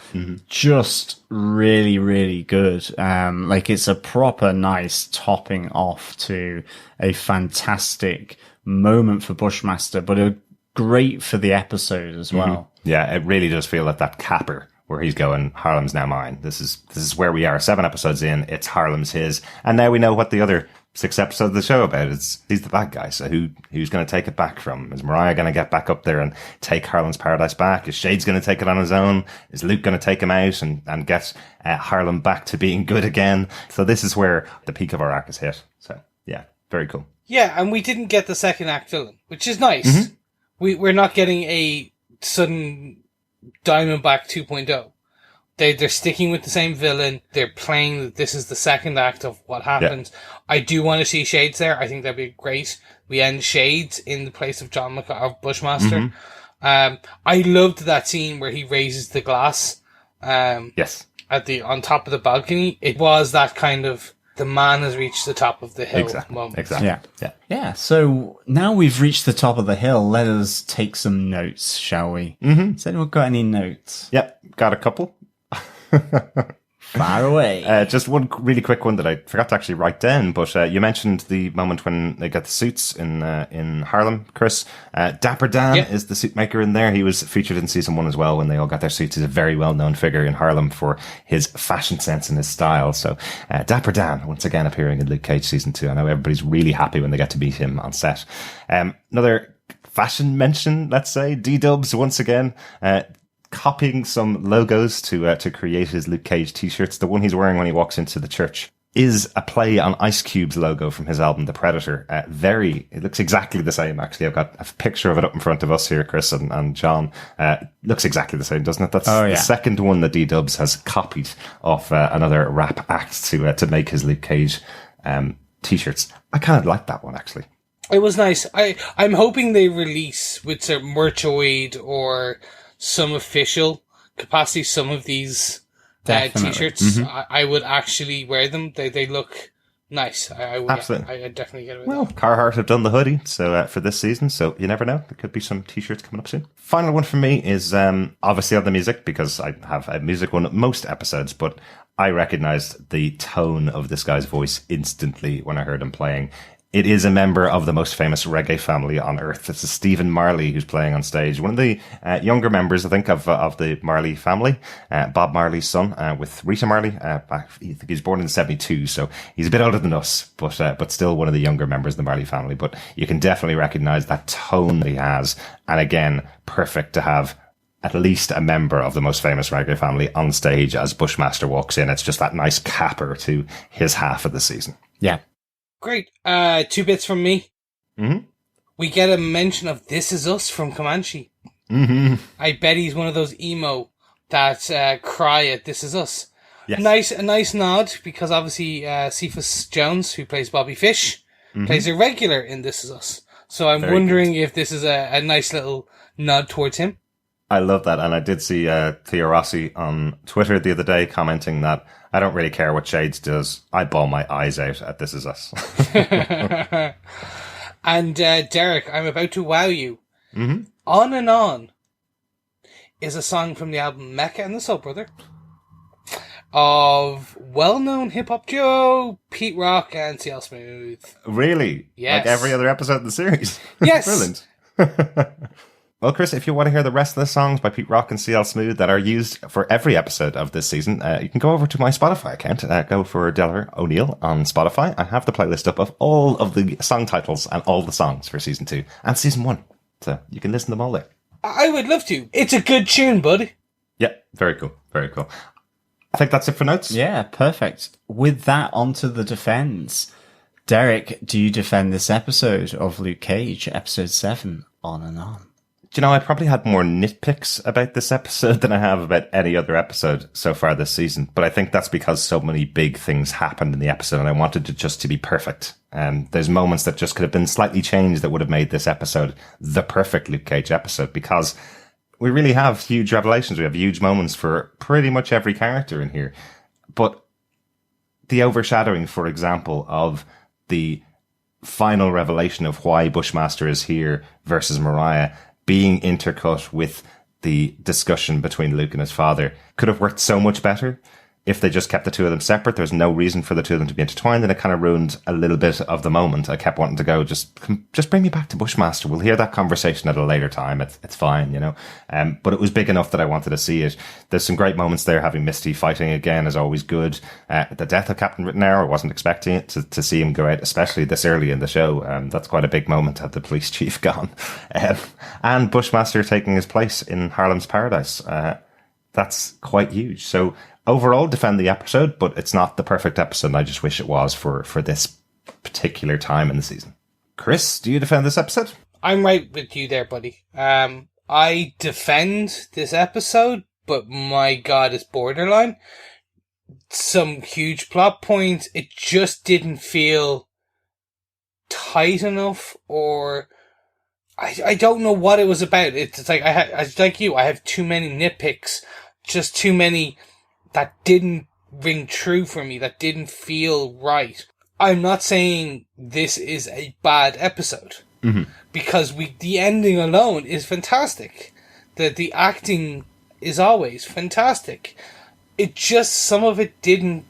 Just really, really good. Like, it's a proper nice topping off to a fantastic moment for Bushmaster, but great for the episode as well. Yeah, it really does feel like that capper where he's going, Harlem's now mine. This is where we are. 7 episodes in, it's Harlem's his. And now we know what the other 6 episodes of the show about. He's the bad guy. So who's going to take it back from? Is Mariah going to get back up there and take Harlem's Paradise back? Is Shades going to take it on his own? Is Luke going to take him out and get Harlem back to being good again? So this is where the peak of our arc is hit. So yeah, very cool. Yeah, and we didn't get the second act villain, which is nice. We're not getting a sudden Diamondback 2.0. They're sticking with the same villain. They're playing that this is the second act of what happens. Yeah. I do want to see Shades there. I think that'd be great. We end Shades in the place of of Bushmaster. I loved that scene where he raises the glass. Yes. On top of the balcony. It was that kind of the man has reached the top of the hill moment. Exactly. Yeah. So now we've reached the top of the hill. Let us take some notes, shall we? Has anyone got any notes? Yep. Got a couple. Far away. Just one really quick one that I forgot to actually write down, but you mentioned the moment when they get the suits in Harlem, Chris. Dapper Dan is the suit maker in there. He was featured in season 1 as well when they all got their suits. He's a very well-known figure in Harlem for his fashion sense and his style. So Dapper Dan, once again appearing in Luke Cage season 2. I know everybody's really happy when they get to meet him on set. Another fashion mention, let's say, D-Dubs once again, copying some logos to create his Luke Cage t-shirts. The one he's wearing when he walks into the church is a play on Ice Cube's logo from his album The Predator. It looks exactly the same, actually. I've got a picture of it up in front of us here, Chris and John. Looks exactly the same, doesn't it? That's the second one that D-Dubs has copied off another rap act to make his Luke Cage t-shirts. I kind of like that one, actually. It was nice. I'm hoping they release with some merchoid or some official capacity some of these t-shirts. Mm-hmm. I would actually wear them. They look nice. Absolutely. I definitely get it. Well, Carhartt have done the hoodie for this season, so you never know. There could be some t-shirts coming up soon. Final one for me is obviously on the music, because I have a music one at most episodes, but I recognized the tone of this guy's voice instantly when I heard him playing. It is a member of the most famous reggae family on earth. It's Stephen Marley who's playing on stage. One of the younger members, I think, of the Marley family. Bob Marley's son, with Rita Marley. I think he was born in 72, so he's a bit older than us, but still one of the younger members of the Marley family. But you can definitely recognize that tone that he has. And again, perfect to have at least a member of the most famous reggae family on stage as Bushmaster walks in. It's just that nice capper to his half of the season. Yeah. Great. 2 bits from me. Mm-hmm. We get a mention of This Is Us from Comanche. Mm-hmm. I bet he's one of those emo that cry at This Is Us. Yes. A nice nod, because obviously Cephas Jones, who plays Bobby Fish, plays a regular in This Is Us. So I'm wondering if this is a nice little nod towards him. I love that. And I did see Theo Rossi on Twitter the other day commenting that I don't really care what Shades does. I bawl my eyes out at This Is Us. And Derek, I'm about to wow you. Mm-hmm. On and On is a song from the album Mecca and the Soul Brother of well-known hip-hop duo Pete Rock and CL Smooth. Really? Yes. Like every other episode in the series? Yes. Brilliant. Well, Chris, if you want to hear the rest of the songs by Pete Rock and CL Smooth that are used for every episode of this season, you can go over to my Spotify account. Go for Delaware O'Neill on Spotify. I have the playlist up of all of the song titles and all the songs for season 2 and season 1. So you can listen to them all there. I would love to. It's a good tune, bud. Yeah, very cool. Very cool. I think that's it for notes. Yeah, perfect. With that, onto the defense. Derek, do you defend this episode of Luke Cage, episode 7, On and On? Do you know, I probably had more nitpicks about this episode than I have about any other episode so far this season. But I think that's because so many big things happened in the episode and I wanted it just to be perfect. There's moments that just could have been slightly changed that would have made this episode the perfect Luke Cage episode, because we really have huge revelations. We have huge moments for pretty much every character in here. But the overshadowing, for example, of the final revelation of why Bushmaster is here versus Mariah being intercut with the discussion between Luke and his father could have worked so much better if they just kept the two of them separate. There's no reason for the two of them to be intertwined, and it kind of ruined a little bit of the moment. I kept wanting to go, just bring me back to Bushmaster. We'll hear that conversation at a later time. It's fine, you know. But it was big enough that I wanted to see it. There's some great moments there. Having Misty fighting again is always good. The death of Captain Rittenhour, I wasn't expecting it to see him go out, especially this early in the show. That's quite a big moment, had the police chief gone. And Bushmaster taking his place in Harlem's Paradise. That's quite huge. So overall, defend the episode, but it's not the perfect episode. I just wish it was for this particular time in the season. Chris, do you defend this episode? I'm right with you there, buddy. I defend this episode, but my God, it's borderline. Some huge plot points. It just didn't feel tight enough, or I don't know what it was about. It's like like you, I have too many nitpicks, just too many that didn't ring true for me, that didn't feel right. I'm not saying this is a bad episode, because the ending alone is fantastic. The acting is always fantastic. it just, some of it just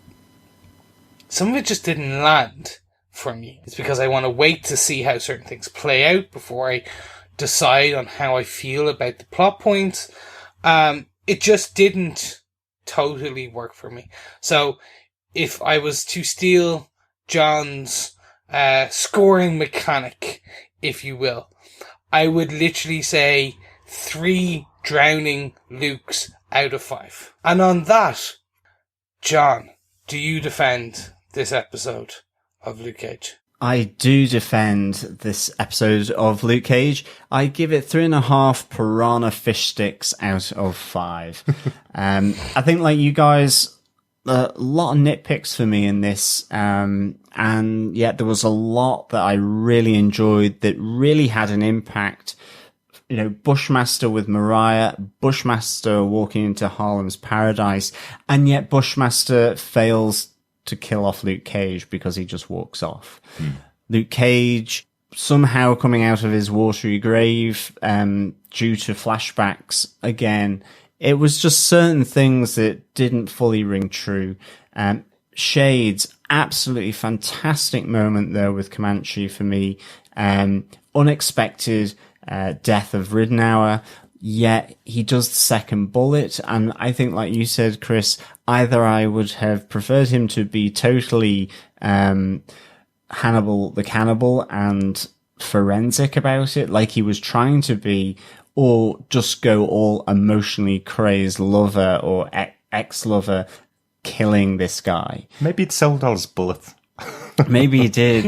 didn't land for me. It's because I want to wait to see how certain things play out before I decide on how I feel about the plot points. It just didn't totally work for me. So if I was to steal John's scoring mechanic, if you will, I would literally say 3 drowning Lukes out of 5. And on that, John, do you defend this episode of Luke Cage? I do defend this episode of Luke Cage. I give it 3.5 piranha fish sticks out of 5. I think, like you guys, a lot of nitpicks for me in this, and yet there was a lot that I really enjoyed that really had an impact. You know, Bushmaster with Mariah, Bushmaster walking into Harlem's paradise, and yet Bushmaster fails to kill off Luke Cage because he just walks off. Luke Cage somehow coming out of his watery grave, due to flashbacks again. It was just certain things that didn't fully ring true. Shades, absolutely fantastic moment there with Comanche for me. Unexpected death of Ridenour, yet he does the second bullet. And I think, like you said, Chris, either I would have preferred him to be totally Hannibal the Cannibal and forensic about it, like he was trying to be, or just go all emotionally crazed lover or ex-lover killing this guy. Maybe it's Soldal's bullet. Maybe he did.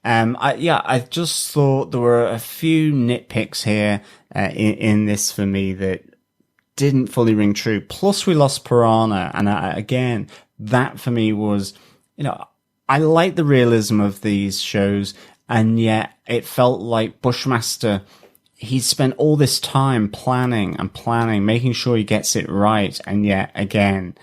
I just thought there were a few nitpicks here in this for me that didn't fully ring true. Plus, we lost Piranha, and again, that for me was, I like the realism of these shows, and yet it felt like Bushmaster, he spent all this time planning, making sure he gets it right, and yet again,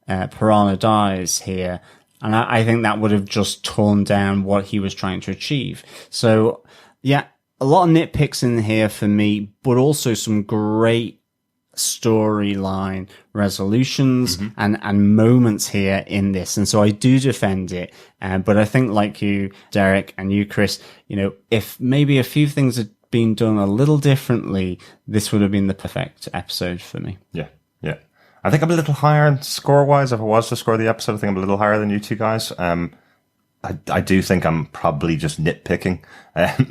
Piranha dies here. And I think that would have just torn down what he was trying to achieve. So, yeah, a lot of nitpicks in here for me, but also some great storyline resolutions and moments here in this. And so I do defend it. But I think, like you, Derek, and you, Chris, if maybe a few things had been done a little differently, this would have been the perfect episode for me. Yeah. I think I'm a little higher score-wise. If I was to score the episode, I think I'm a little higher than you two guys. I do think I'm probably just nitpicking.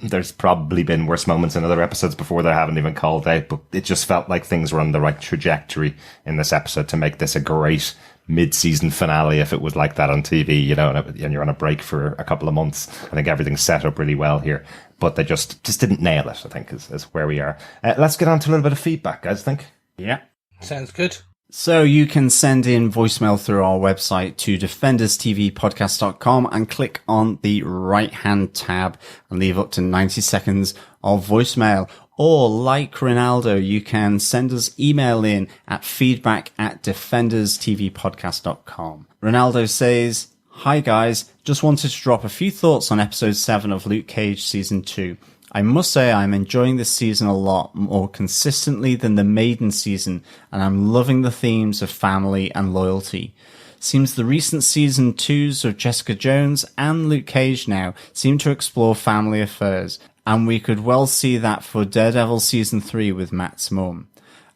There's probably been worse moments in other episodes before that I haven't even called out, but it just felt like things were on the right trajectory in this episode to make this a great mid-season finale if it was like that on TV, and you're on a break for a couple of months. I think everything's set up really well here, but they just didn't nail it, I think, is where we are. Let's get on to a little bit of feedback, guys, I think. Yeah. Sounds good. So you can send in voicemail through our website to defenderstvpodcast.com and click on the right-hand tab and leave up to 90 seconds of voicemail. Or like Ronaldo, you can send us email in at feedback@defenderstvpodcast.com. Ronaldo says, "Hi guys, just wanted to drop a few thoughts on episode 7 of Luke Cage season 2. I must say I'm enjoying this season a lot more consistently than the maiden season, and I'm loving the themes of family and loyalty. Seems the recent season 2s of Jessica Jones and Luke Cage now seem to explore family affairs, and we could well see that for Daredevil season 3 with Matt's mum.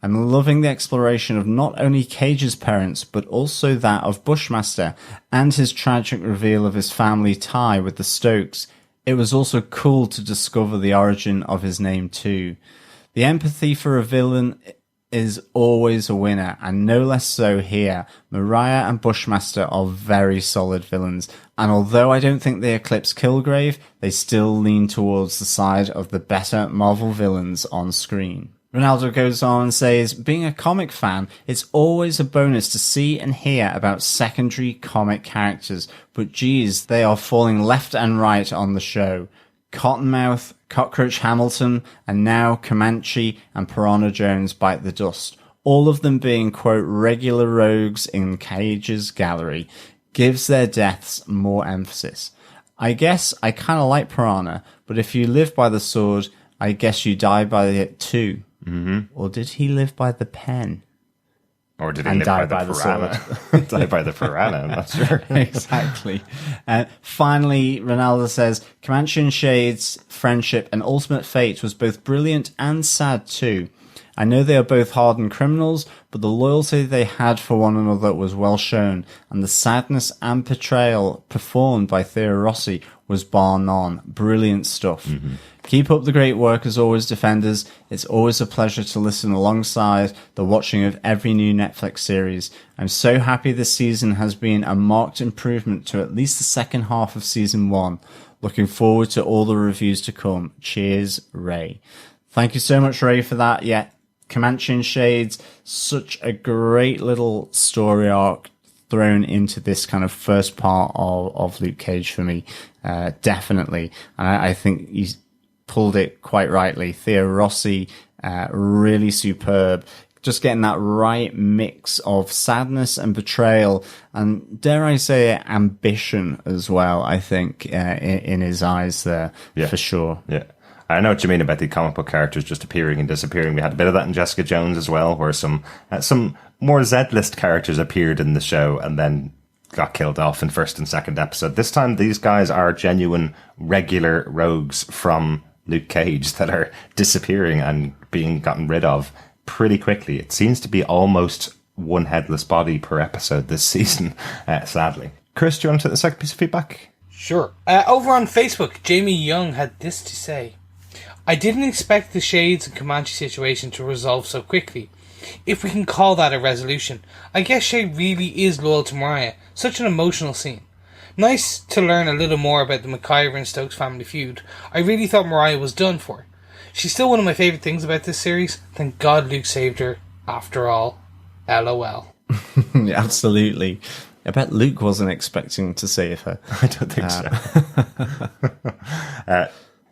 I'm loving the exploration of not only Cage's parents, but also that of Bushmaster, and his tragic reveal of his family tie with the Stokes. It was also cool to discover the origin of his name too. The empathy for a villain is always a winner, and no less so here. Mariah and Bushmaster are very solid villains, and although I don't think they eclipse Kilgrave, they still lean towards the side of the better Marvel villains on screen." Ronaldo goes on and says, "Being a comic fan, it's always a bonus to see and hear about secondary comic characters, but geez, they are falling left and right on the show. Cottonmouth, Cockroach Hamilton, and now Comanche and Piranha Jones bite the dust. All of them being, quote, regular rogues in Cage's gallery, gives their deaths more emphasis. I guess I kinda like Piranha, but if you live by the sword, I guess you die by it too. Or did he live by the pen? Or did he and live die by by the piranha? Die by the piranha, I'm not sure. Exactly. Finally, Ronaldo says, Comanche and Shade's friendship and ultimate fate was both brilliant and sad too. I know they are both hardened criminals, but the loyalty they had for one another was well shown, and the sadness and betrayal performed by Thea Rossi was bar none. Brilliant stuff. Mm-hmm. Keep up the great work as always, Defenders. It's always a pleasure to listen alongside the watching of every new Netflix series. I'm so happy this season has been a marked improvement to at least the second half of season 1. Looking forward to all the reviews to come. Cheers, Ray. Thank you so much, Ray, for that. Yeah, Comanche and Shades, such a great little story arc thrown into this kind of first part of Luke Cage for me. Definitely. And I think he's pulled it quite rightly. Thea Rossi, really superb. Just getting that right mix of sadness and betrayal, and dare I say it, ambition as well, I think, in his eyes there, for sure. Yeah. I know what you mean about the comic book characters just appearing and disappearing. We had a bit of that in Jessica Jones as well, where some more Z-list characters appeared in the show and then got killed off in first and second episode. This time, these guys are genuine, regular rogues from Luke Cage that are disappearing and being gotten rid of pretty quickly. It seems to be almost one headless body per episode this season, sadly. Chris, do you want to take the second piece of feedback? Sure. Over on Facebook, Jamie Young had this to say. I didn't expect the Shades and Comanche situation to resolve so quickly. If we can call that a resolution. I guess Shade really is loyal to Mariah. Such an emotional scene. Nice to learn a little more about the McIver and Stokes family feud. I really thought Mariah was done for. She's still one of my favourite things about this series. Thank God Luke saved her. After all. LOL. Absolutely. I bet Luke wasn't expecting to save her. I don't think so.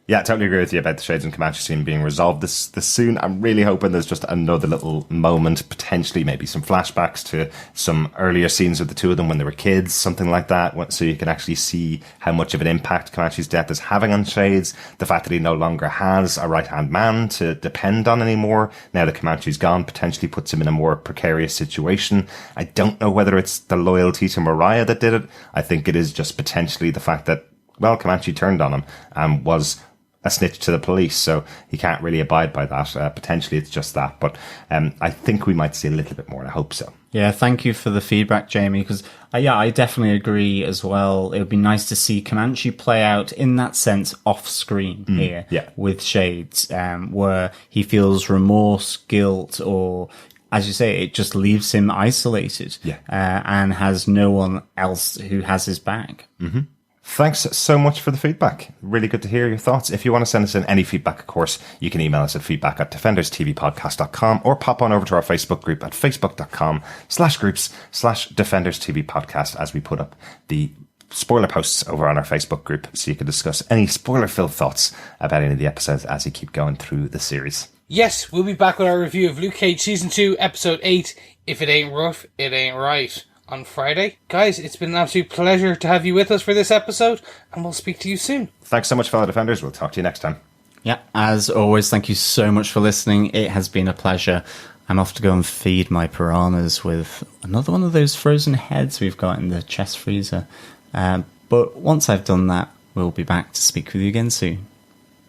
Yeah, I totally agree with you about the Shades and Comanche scene being resolved this soon. I'm really hoping there's just another little moment, potentially maybe some flashbacks to some earlier scenes of the two of them when they were kids, something like that, so you can actually see how much of an impact Comanche's death is having on Shades, the fact that he no longer has a right-hand man to depend on anymore. Now that Comanche's gone, potentially puts him in a more precarious situation. I don't know whether it's the loyalty to Mariah that did it. I think it is just potentially the fact that, well, Comanche turned on him and was a snitch to the police, so he can't really abide by that. Potentially it's just that, but I think we might see a little bit more, and I hope so. Yeah, thank you for the feedback, Jamie, because I definitely agree as well. It would be nice to see Comanche play out in that sense off screen here with Shades, where he feels remorse, guilt, or as you say, it just leaves him isolated and has no one else who has his back. Mm-hmm. Thanks so much for the feedback. Really good to hear your thoughts. If you want to send us in any feedback, of course, you can email us at feedback@defenderstvpodcast.com or pop on over to our Facebook group at facebook.com/groups/defenderstvpodcast as we put up the spoiler posts over on our Facebook group so you can discuss any spoiler-filled thoughts about any of the episodes as you keep going through the series. Yes, we'll be back with our review of Luke Cage Season 2, Episode 8, If It Ain't Rough, It Ain't Right, on Friday. Guys, it's been an absolute pleasure to have you with us for this episode, and we'll speak to you soon. Thanks so much, fellow Defenders. We'll talk to you next time. Yeah, as always, thank you so much for listening. It has been a pleasure. I'm off to go and feed my piranhas with another one of those frozen heads we've got in the chest freezer. But once I've done that, we'll be back to speak with you again soon.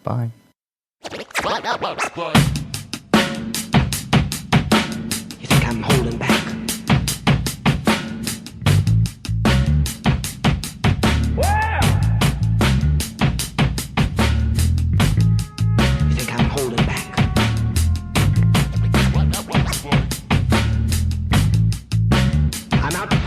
Bye. You think I'm holding back? You think I'm holding back? I'm out.